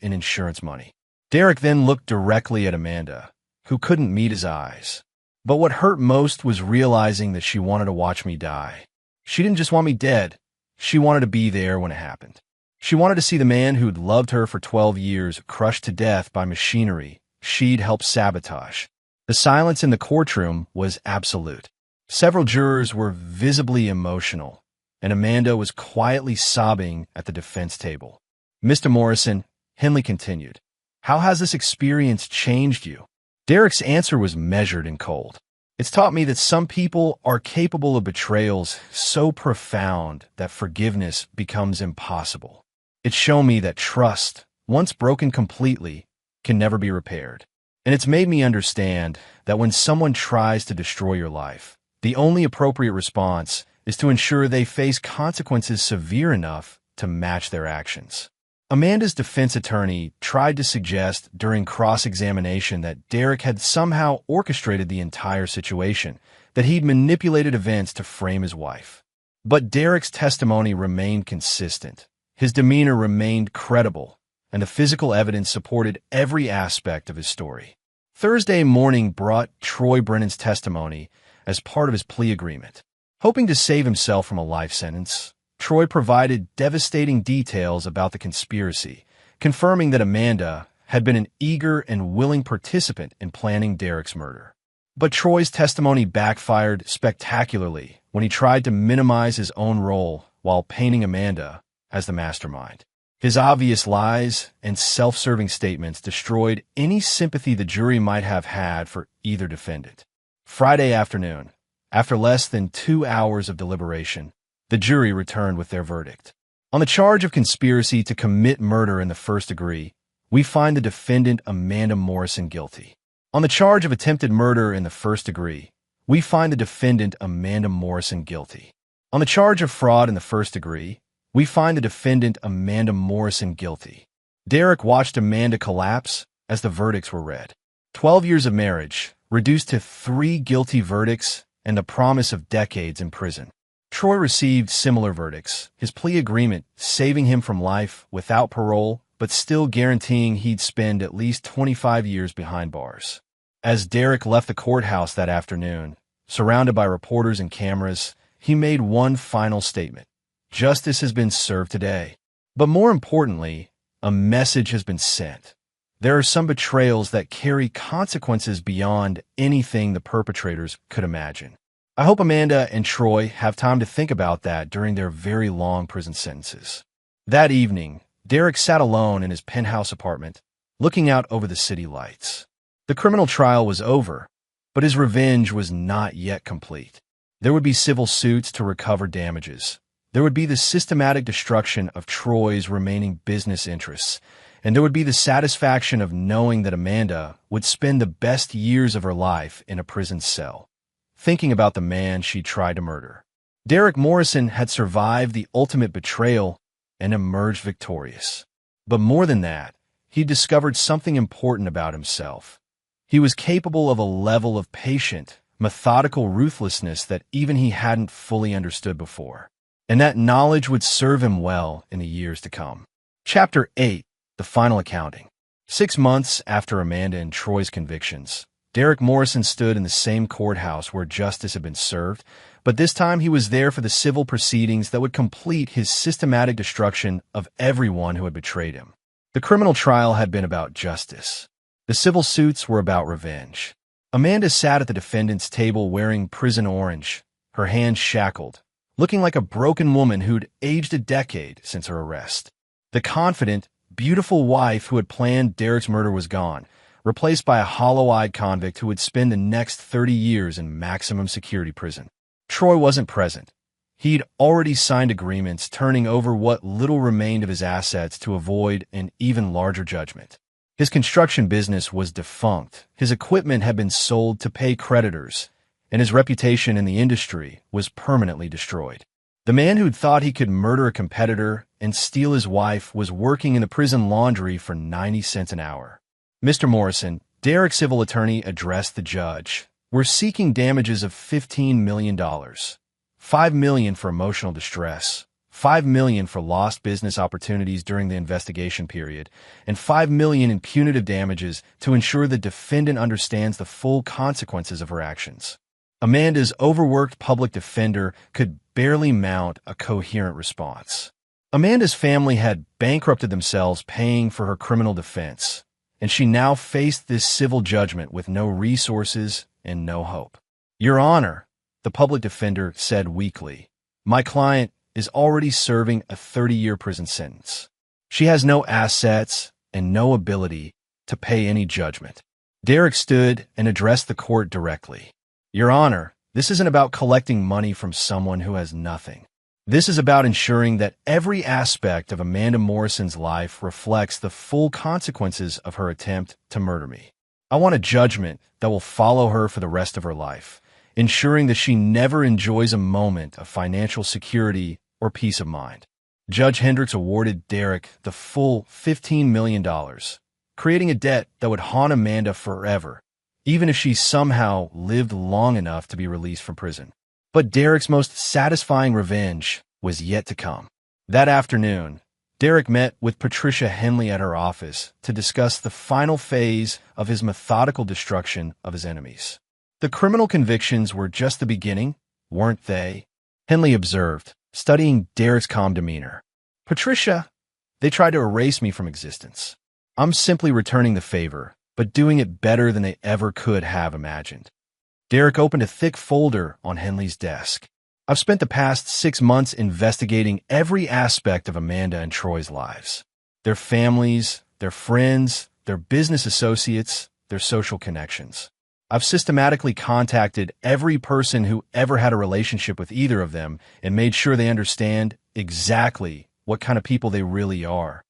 in insurance money." Derek then looked directly at Amanda, who couldn't meet his eyes. "But what hurt most was realizing that she wanted to watch me die. She didn't just want me dead. She wanted to be there when it happened. She wanted to see the man who'd loved her for 12 years crushed to death by machinery she'd helped sabotage." The silence in the courtroom was absolute. Several jurors were visibly emotional, and Amanda was quietly sobbing at the defense table. "Mr. Morrison," Henley continued, "how has this experience changed you?" Derek's answer was measured and cold. "It's taught me that some people are capable of betrayals so profound that forgiveness becomes impossible. It's shown me that trust, once broken completely, can never be repaired. And it's made me understand that when someone tries to destroy your life, the only appropriate response is to ensure they face consequences severe enough to match their actions." Amanda's defense attorney tried to suggest during cross-examination that Derek had somehow orchestrated the entire situation, that he'd manipulated events to frame his wife. But Derek's testimony remained consistent. His demeanor remained credible, and the physical evidence supported every aspect of his story. Thursday morning brought Troy Brennan's testimony as part of his plea agreement. Hoping to save himself from a life sentence, Troy provided devastating details about the conspiracy, confirming that Amanda had been an eager and willing participant in planning Derek's murder. But Troy's testimony backfired spectacularly when he tried to minimize his own role while painting Amanda as the mastermind. His obvious lies and self-serving statements destroyed any sympathy the jury might have had for either defendant. Friday afternoon, after less than 2 hours of deliberation, the jury returned with their verdict. On the charge of conspiracy to commit murder in the first degree, we find the defendant Amanda Morrison guilty. On the charge of attempted murder in the first degree, we find the defendant Amanda Morrison guilty. On the charge of fraud in the first degree, we find the defendant Amanda Morrison guilty. Derek watched Amanda collapse as the verdicts were read. 12 years of marriage, reduced to 3 guilty verdicts and the promise of decades in prison. Troy received similar verdicts, his plea agreement saving him from life without parole, but still guaranteeing he'd spend at least 25 years behind bars. As Derek left the courthouse that afternoon, surrounded by reporters and cameras, he made one final statement. Justice has been served today. But more importantly, a message has been sent. There are some betrayals that carry consequences beyond anything the perpetrators could imagine. I hope Amanda and Troy have time to think about that during their very long prison sentences. That evening, Derek sat alone in his penthouse apartment, looking out over the city lights. The criminal trial was over, but his revenge was not yet complete. There would be civil suits to recover damages. There would be the systematic destruction of Troy's remaining business interests, and there would be the satisfaction of knowing that Amanda would spend the best years of her life in a prison cell, thinking about the man she tried to murder. Derek Morrison had survived the ultimate betrayal and emerged victorious. But more than that, he discovered something important about himself. He was capable of a level of patient, methodical ruthlessness that even he hadn't fully understood before. And that knowledge would serve him well in the years to come. Chapter 8, The Final Accounting. 6 months after Amanda and Troy's convictions, Derek Morrison stood in the same courthouse where justice had been served, but this time he was there for the civil proceedings that would complete his systematic destruction of everyone who had betrayed him. The criminal trial had been about justice. The civil suits were about revenge. Amanda sat at the defendant's table wearing prison orange, her hands shackled, looking like a broken woman who'd aged a decade since her arrest. The confident, beautiful wife who had planned Derek's murder was gone, replaced by a hollow-eyed convict who would spend the next 30 years in maximum security prison. Troy wasn't present. He'd already signed agreements turning over what little remained of his assets to avoid an even larger judgment. His construction business was defunct, his equipment had been sold to pay creditors, and his reputation in the industry was permanently destroyed. The man who'd thought he could murder a competitor and steal his wife was working in the prison laundry for 90 cents an hour. Mr. Morrison, Derek's civil attorney, addressed the judge. We're seeking damages of $15 million. $5 million for emotional distress, $5 million for lost business opportunities during the investigation period, and $5 million in punitive damages to ensure the defendant understands the full consequences of her actions. Amanda's overworked public defender could barely mount a coherent response. Amanda's family had bankrupted themselves paying for her criminal defense, and she now faced this civil judgment with no resources and no hope. Your Honor, the public defender said weakly, my client is already serving a 30-year prison sentence. She has no assets and no ability to pay any judgment. Derek stood and addressed the court directly. Your Honor, this isn't about collecting money from someone who has nothing. This is about ensuring that every aspect of Amanda Morrison's life reflects the full consequences of her attempt to murder me. I want a judgment that will follow her for the rest of her life, ensuring that she never enjoys a moment of financial security or peace of mind. Judge Hendricks awarded Derek the full $15 million, creating a debt that would haunt Amanda forever, even if she somehow lived long enough to be released from prison. But Derek's most satisfying revenge was yet to come. That afternoon, Derek met with Patricia Henley at her office to discuss the final phase of his methodical destruction of his enemies. The criminal convictions were just the beginning, weren't they? Henley observed, studying Derek's calm demeanor. Patricia, they tried to erase me from existence. I'm simply returning the favor, but doing it better than they ever could have imagined. Derek opened a thick folder on Henley's desk. I've spent the past 6 months investigating every aspect of Amanda and Troy's lives. Their families, their friends, their business associates, their social connections. I've systematically contacted every person who ever had a relationship with either of them and made sure they understand exactly what kind of people they really are.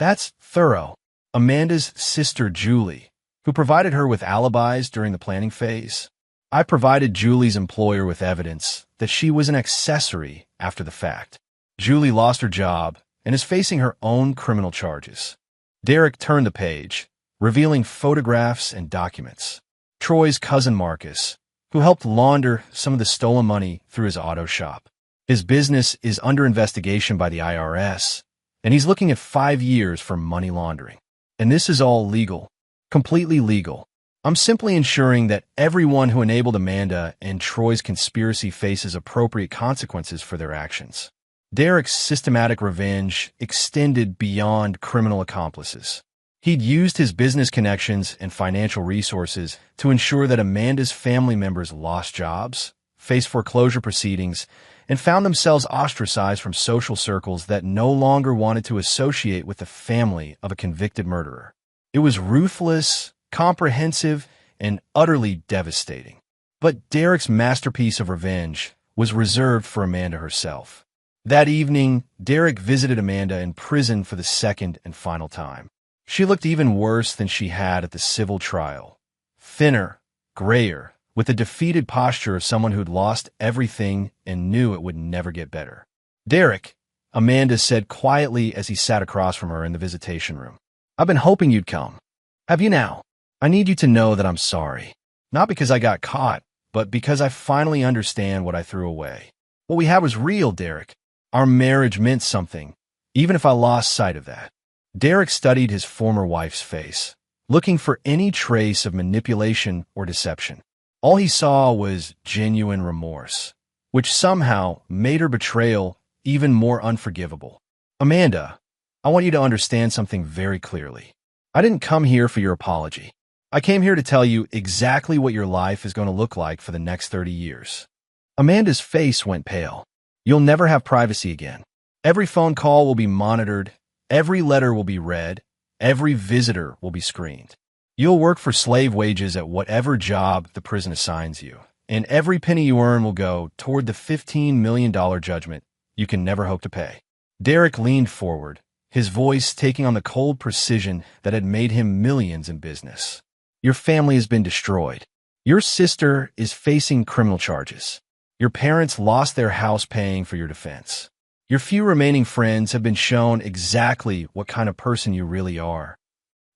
That's thorough. Amanda's sister, Julie, who provided her with alibis during the planning phase. I provided Julie's employer with evidence that she was an accessory after the fact. Julie lost her job and is facing her own criminal charges. Derek turned the page, revealing photographs and documents. Troy's cousin Marcus, who helped launder some of the stolen money through his auto shop. His business is under investigation by the IRS, and he's looking at 5 years for money laundering. And this is all legal, completely legal. I'm simply ensuring that everyone who enabled Amanda and Troy's conspiracy faces appropriate consequences for their actions. Derek's systematic revenge extended beyond criminal accomplices. He'd used his business connections and financial resources to ensure that Amanda's family members lost jobs, faced foreclosure proceedings, and found themselves ostracized from social circles that no longer wanted to associate with the family of a convicted murderer. It was ruthless, comprehensive, and utterly devastating. But Derek's masterpiece of revenge was reserved for Amanda herself. That evening, Derek visited Amanda in prison for the second and final time. She looked even worse than she had at the civil trial. Thinner, grayer, with the defeated posture of someone who'd lost everything and knew it would never get better. Derek, Amanda said quietly as he sat across from her in the visitation room. I've been hoping you'd come. Have you now? I need you to know that I'm sorry. Not because I got caught, but because I finally understand what I threw away. What we had was real, Derek. Our marriage meant something, even if I lost sight of that. Derek studied his former wife's face, looking for any trace of manipulation or deception. All he saw was genuine remorse, which somehow made her betrayal even more unforgivable. Amanda, I want you to understand something very clearly. I didn't come here for your apology. I came here to tell you exactly what your life is going to look like for the next 30 years. Amanda's face went pale. You'll never have privacy again. Every phone call will be monitored. Every letter will be read. Every visitor will be screened. You'll work for slave wages at whatever job the prison assigns you, and every penny you earn will go toward the $15 million judgment you can never hope to pay. Derek leaned forward, his voice taking on the cold precision that had made him millions in business. Your family has been destroyed. Your sister is facing criminal charges. Your parents lost their house paying for your defense. Your few remaining friends have been shown exactly what kind of person you really are.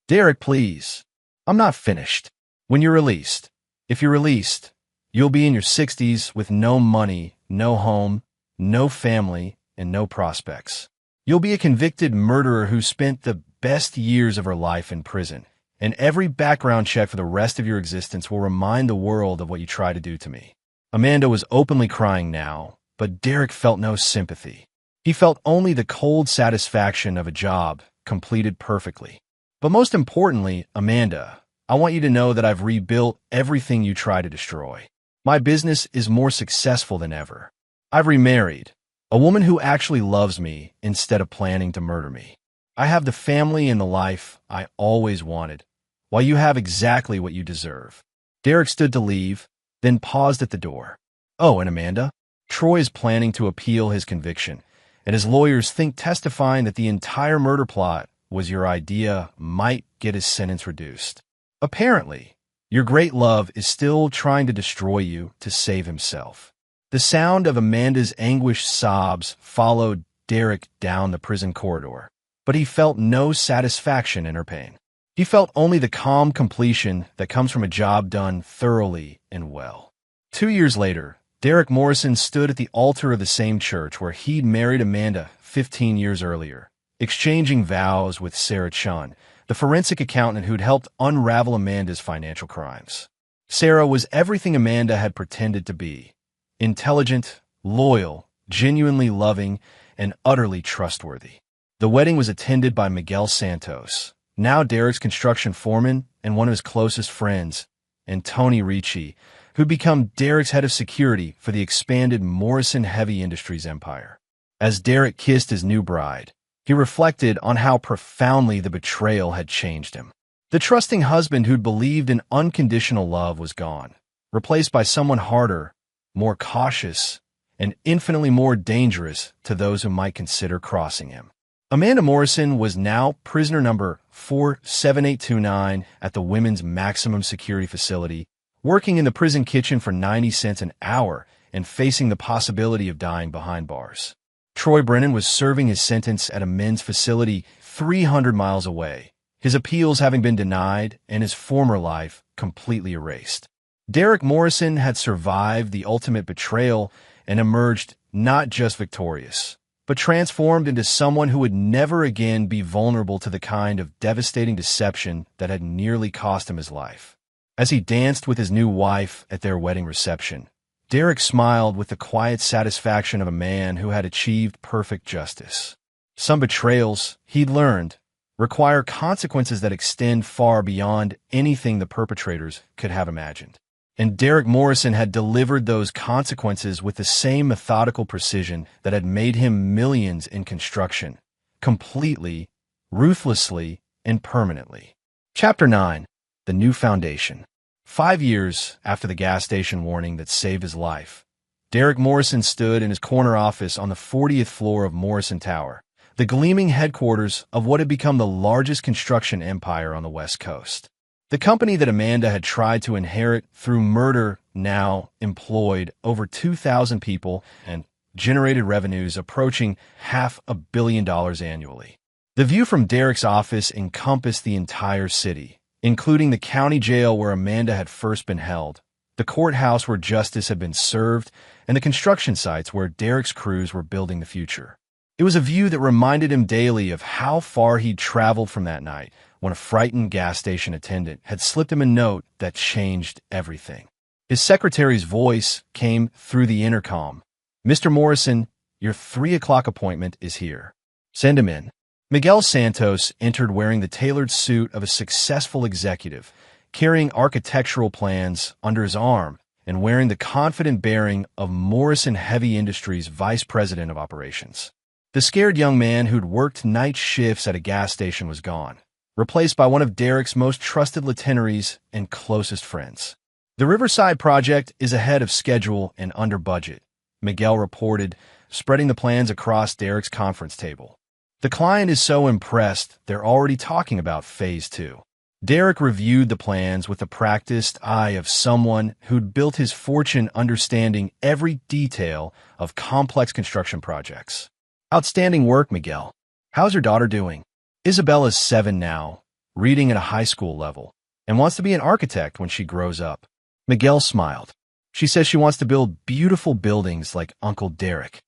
Derek, please. I'm not finished. When you're released, if you're released, you'll be in your 60s with no money, no home, no family, and no prospects. You'll be a convicted murderer who spent the best years of her life in prison, and every background check for the rest of your existence will remind the world of what you tried to do to me. Amanda was openly crying now, but Derek felt no sympathy. He felt only the cold satisfaction of a job completed perfectly. But most importantly, Amanda, I want you to know that I've rebuilt everything you tried to destroy. My business is more successful than ever. I've remarried, a woman who actually loves me instead of planning to murder me. I have the family and the life I always wanted, while you have exactly what you deserve. Derek stood to leave, then paused at the door. Oh, and Amanda, Troy is planning to appeal his conviction, and his lawyers think testifying that the entire murder plot was your idea might get his sentence reduced. Apparently, your great love is still trying to destroy you to save himself. The sound of Amanda's anguished sobs followed Derek down the prison corridor, but he felt no satisfaction in her pain. He felt only the calm completion that comes from a job done thoroughly and well. 2 years later, Derek Morrison stood at the altar of the same church where he'd married Amanda 15 years earlier, exchanging vows with Sarah Chun, the forensic accountant who'd helped unravel Amanda's financial crimes. Sarah was everything Amanda had pretended to be: intelligent, loyal, genuinely loving, and utterly trustworthy. The wedding was attended by Miguel Santos, now Derek's construction foreman and one of his closest friends, and Tony Ricci, who'd become Derek's head of security for the expanded Morrison Heavy Industries empire. As Derek kissed his new bride, he reflected on how profoundly the betrayal had changed him. The trusting husband who'd believed in unconditional love was gone, replaced by someone harder, more cautious, and infinitely more dangerous to those who might consider crossing him. Amanda Morrison was now prisoner number 47829 at the women's maximum security facility, working in the prison kitchen for 90 cents an hour and facing the possibility of dying behind bars. Troy Brennan was serving his sentence at a men's facility 300 miles away, his appeals having been denied and his former life completely erased. Derek Morrison had survived the ultimate betrayal and emerged not just victorious, but transformed into someone who would never again be vulnerable to the kind of devastating deception that had nearly cost him his life. As he danced with his new wife at their wedding reception, Derek smiled with the quiet satisfaction of a man who had achieved perfect justice. Some betrayals, he'd learned, require consequences that extend far beyond anything the perpetrators could have imagined. And Derek Morrison had delivered those consequences with the same methodical precision that had made him millions in construction, completely, ruthlessly, and permanently. Chapter 9. The New Foundation. 5 years after the gas station warning that saved his life, Derek Morrison stood in his corner office on the 40th floor of Morrison Tower, the gleaming headquarters of what had become the largest construction empire on the West Coast. The company that Amanda had tried to inherit through murder now employed over 2,000 people and generated revenues approaching $500 million annually. The view from Derek's office encompassed the entire city, including the county jail where Amanda had first been held, the courthouse where justice had been served, and the construction sites where Derek's crews were building the future. It was a view that reminded him daily of how far he'd traveled from that night when a frightened gas station attendant had slipped him a note that changed everything. His secretary's voice came through the intercom. "Mr. Morrison, your 3 o'clock appointment is here. Send him in." Miguel Santos entered wearing the tailored suit of a successful executive, carrying architectural plans under his arm and wearing the confident bearing of Morrison Heavy Industries Vice President of Operations. The scared young man who'd worked night shifts at a gas station was gone, replaced by one of Derek's most trusted lieutenants and closest friends. "The Riverside project is ahead of schedule and under budget," Miguel reported, spreading the plans across Derek's conference table. "The client is so impressed, they're already talking about Phase 2. Derek reviewed the plans with the practiced eye of someone who'd built his fortune understanding every detail of complex construction projects. "Outstanding work, Miguel. How's your daughter doing?" "Isabella's 7 now, reading at a high school level, and wants to be an architect when she grows up." Miguel smiled. "She says she wants to build beautiful buildings like Uncle Derek."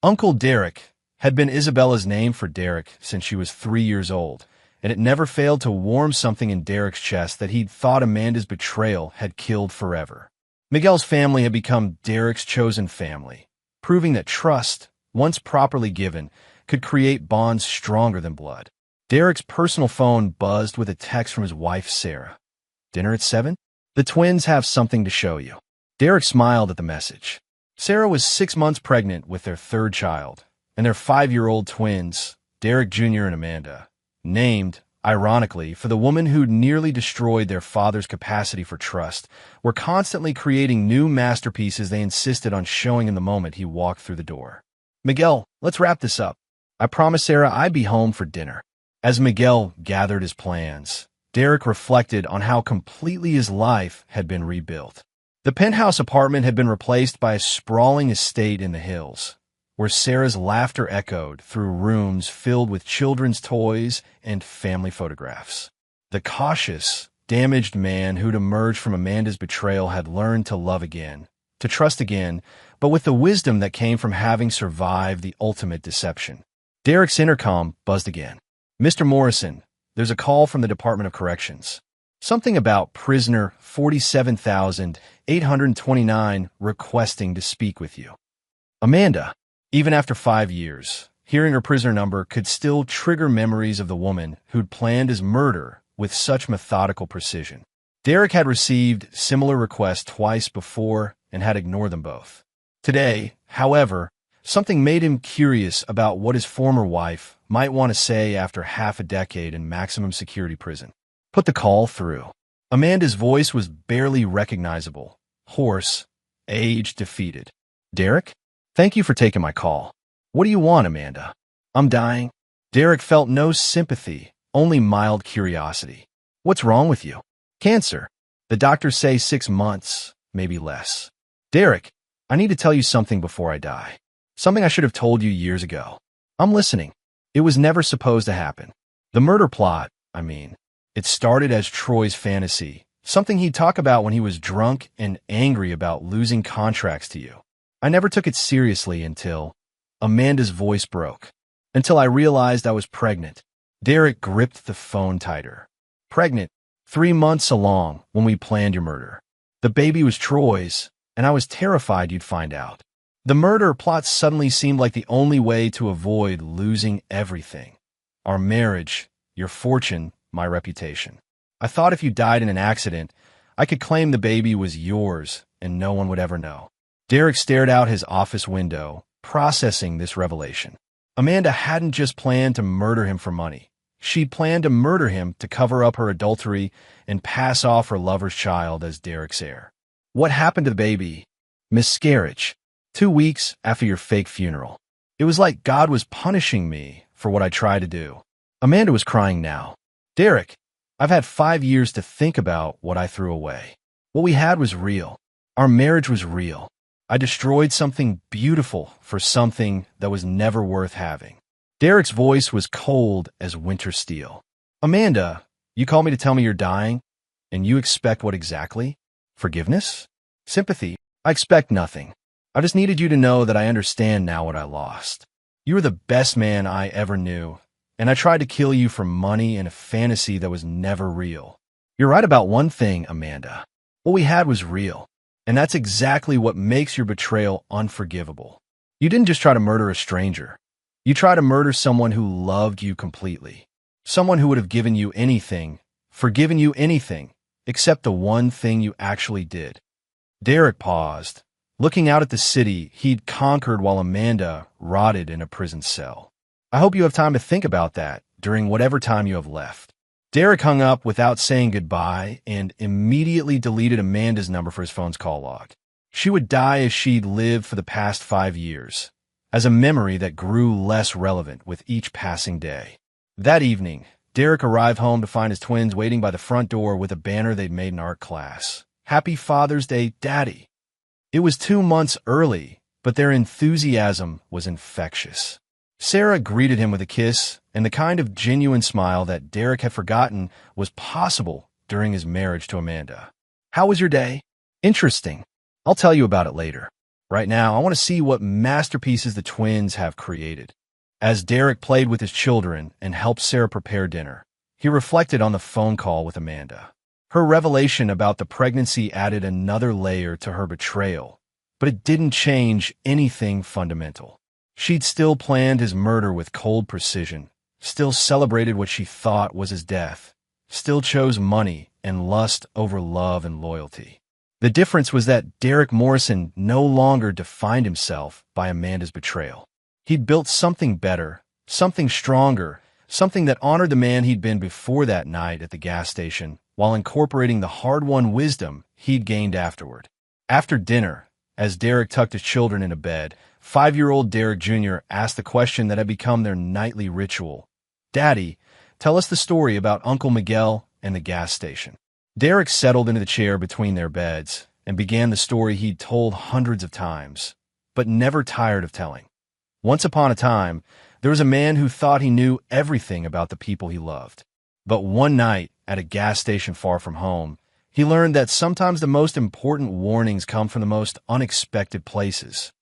Uncle Derek had been Isabella's name for Derek since she was 3 years old, and it never failed to warm something in Derek's chest that he'd thought Amanda's betrayal had killed forever. Miguel's family had become Derek's chosen family, proving that trust, once properly given, could create bonds stronger than blood. Derek's personal phone buzzed with a text from his wife, Sarah. "Dinner at 7? The twins have something to show you." Derek smiled at the message. Sarah was 6 months pregnant with their 3rd child, and their 5-year-old twins, Derek Jr. and Amanda, named, ironically, for the woman who'd nearly destroyed their father's capacity for trust, were constantly creating new masterpieces they insisted on showing him the moment he walked through the door. "Miguel, let's wrap this up. I promised Sarah I'd be home for dinner." As Miguel gathered his plans, Derek reflected on how completely his life had been rebuilt. The penthouse apartment had been replaced by a sprawling estate in the hills, where Sarah's laughter echoed through rooms filled with children's toys and family photographs. The cautious, damaged man who'd emerged from Amanda's betrayal had learned to love again, to trust again, but with the wisdom that came from having survived the ultimate deception. Derek's intercom buzzed again. "Mr. Morrison, there's a call from the Department of Corrections. Something about prisoner 47,829 requesting to speak with you." Amanda, even after 5 years, hearing her prisoner number could still trigger memories of the woman who'd planned his murder with such methodical precision. Derek had received similar requests twice before and had ignored them both. Today, however, something made him curious about what his former wife might want to say after half a decade in maximum security prison. Put the call through. Amanda's voice was barely recognizable, hoarse, age defeated. "Derek? Thank you for taking my call. What do you want, Amanda?" "I'm dying." Derek felt no sympathy, only mild curiosity. "What's wrong with you?" "Cancer. The doctors say 6 months, maybe less." "Derek, I need to tell you something before I die. Something I should have told you years ago." "I'm listening." "It was never supposed to happen. The murder plot, I mean. It started as Troy's fantasy, something he'd talk about when he was drunk and angry about losing contracts to you. I never took it seriously until—" Amanda's voice broke. "Until I realized I was pregnant." Derek gripped the phone tighter. "Pregnant, 3 months along when we planned your murder. The baby was Troy's, and I was terrified you'd find out. The murder plot suddenly seemed like the only way to avoid losing everything. Our marriage, your fortune, my reputation. I thought if you died in an accident, I could claim the baby was yours and no one would ever know." Derek stared out his office window, processing this revelation. Amanda hadn't just planned to murder him for money. She'd planned to murder him to cover up her adultery and pass off her lover's child as Derek's heir. "What happened to the baby?" "Miscarriage. 2 weeks after your fake funeral. It was like God was punishing me for what I tried to do." Amanda was crying now. "Derek, I've had 5 years to think about what I threw away. What we had was real. Our marriage was real. I destroyed something beautiful for something that was never worth having." Derek's voice was cold as winter steel. "Amanda, you called me to tell me you're dying, and you expect what exactly? Forgiveness? Sympathy? I expect nothing. I just needed you to know that I understand now what I lost. You were the best man I ever knew, and I tried to kill you for money and a fantasy that was never real. You're right about one thing, Amanda. What we had was real, and that's exactly what makes your betrayal unforgivable. You didn't just try to murder a stranger. You tried to murder someone who loved you completely, someone who would have given you anything, forgiven you anything, except the one thing you actually did." Derek paused, looking out at the city he'd conquered while Amanda rotted in a prison cell. "I hope you have time to think about that during whatever time you have left." Derek hung up without saying goodbye and immediately deleted Amanda's number for his phone's call log. She would die as she'd lived for the past 5 years, as a memory that grew less relevant with each passing day. That evening, Derek arrived home to find his twins waiting by the front door with a banner they'd made in art class. "Happy Father's Day, Daddy." It was 2 months early, but their enthusiasm was infectious. Sarah greeted him with a kiss and the kind of genuine smile that Derek had forgotten was possible during his marriage to Amanda. "How was your day?" "Interesting. I'll tell you about it later. Right now, I want to see what masterpieces the twins have created." As Derek played with his children and helped Sarah prepare dinner, he reflected on the phone call with Amanda. Her revelation about the pregnancy added another layer to her betrayal, but it didn't change anything fundamental. She'd still planned his murder with cold precision, still celebrated what she thought was his death, still chose money and lust over love and loyalty. The difference was that Derek Morrison no longer defined himself by Amanda's betrayal. He'd built something better, something stronger, something that honored the man he'd been before that night at the gas station, while incorporating the hard-won wisdom he'd gained afterward. After dinner, as Derek tucked his children into bed, 5-year-old Derek Jr. asked the question that had become their nightly ritual. "Daddy, tell us the story about Uncle Miguel and the gas station." Derek settled into the chair between their beds and began the story he'd told hundreds of times, but never tired of telling. Once upon a time, there was a man who thought he knew everything about the people he loved. But one night, at a gas station far from home, he learned that sometimes the most important warnings come from the most unexpected places.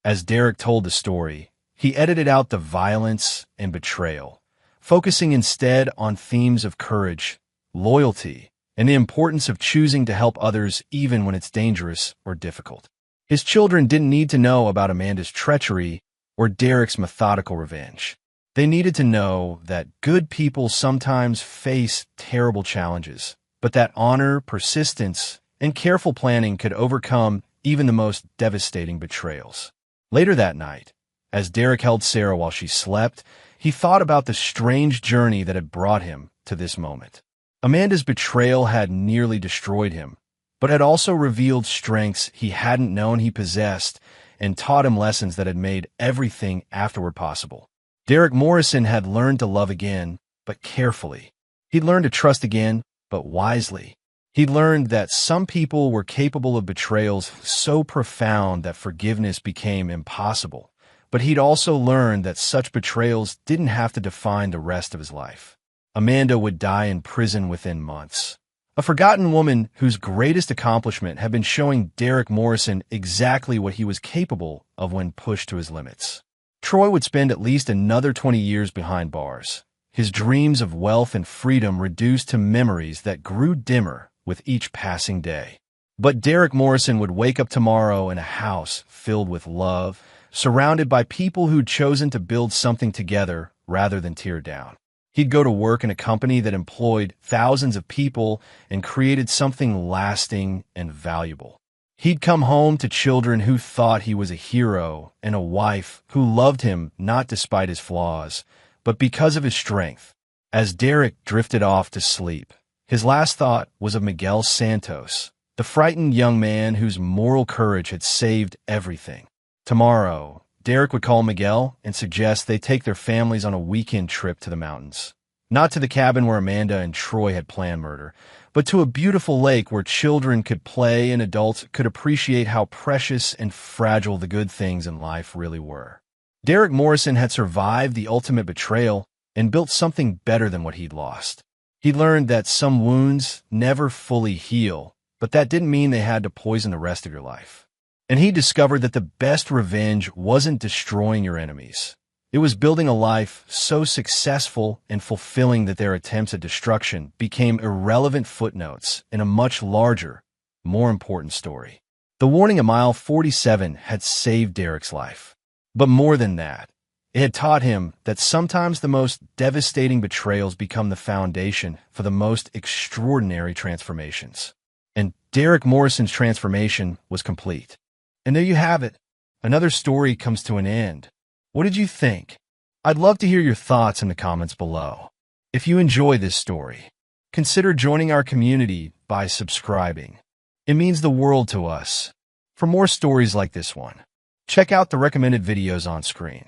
As Derek told the story, He edited out the violence and betrayal, focusing instead on themes of courage, loyalty, and the importance of choosing to help others even when it's dangerous or difficult. His children didn't need to know about Amanda's treachery or Derek's methodical revenge. They needed to know that good people sometimes face terrible challenges, but that honor, persistence, and careful planning could overcome even the most devastating betrayals. Later that night, as Derek held Sarah while she slept, he thought about the strange journey that had brought him to this moment. Amanda's betrayal had nearly destroyed him, but had also revealed strengths he hadn't known he possessed and taught him lessons that had made everything afterward possible. Derek Morrison had learned to love again, but carefully. He'd learned to trust again, but wisely. He'd learned that some people were capable of betrayals so profound that forgiveness became impossible. But he'd also learned that such betrayals didn't have to define the rest of his life. Amanda would die in prison within months. A forgotten woman whose greatest accomplishment had been showing Derek Morrison exactly what he was capable of when pushed to his limits. Troy would spend at least another 20 years behind bars, his dreams of wealth and freedom reduced to memories that grew dimmer with each passing day. But Derek Morrison would wake up tomorrow in a house filled with love, surrounded by people who'd chosen to build something together rather than tear down. He'd go to work in a company that employed thousands of people and created something lasting and valuable. He'd come home to children who thought he was a hero and a wife who loved him not despite his flaws, but because of his strength. As Derek drifted off to sleep, his last thought was of Miguel Santos, the frightened young man whose moral courage had saved everything. Tomorrow, Derek would call Miguel and suggest they take their families on a weekend trip to the mountains. Not to the cabin where Amanda and Troy had planned murder, but to a beautiful lake where children could play and adults could appreciate how precious and fragile the good things in life really were. Derek Morrison had survived the ultimate betrayal and built something better than what he'd lost. He learned that some wounds never fully heal, but that didn't mean they had to poison the rest of your life. And he discovered that the best revenge wasn't destroying your enemies. It was building a life so successful and fulfilling that their attempts at destruction became irrelevant footnotes in a much larger, more important story. The warning at mile 47 had saved Derek's life. But more than that, it had taught him that sometimes the most devastating betrayals become the foundation for the most extraordinary transformations. And Derek Morrison's transformation was complete. And there you have it. Another story comes to an end. What did you think? I'd love to hear your thoughts in the comments below. If you enjoy this story, consider joining our community by subscribing. It means the world to us. For more stories like this one, check out the recommended videos on screen.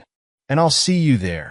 And I'll see you there.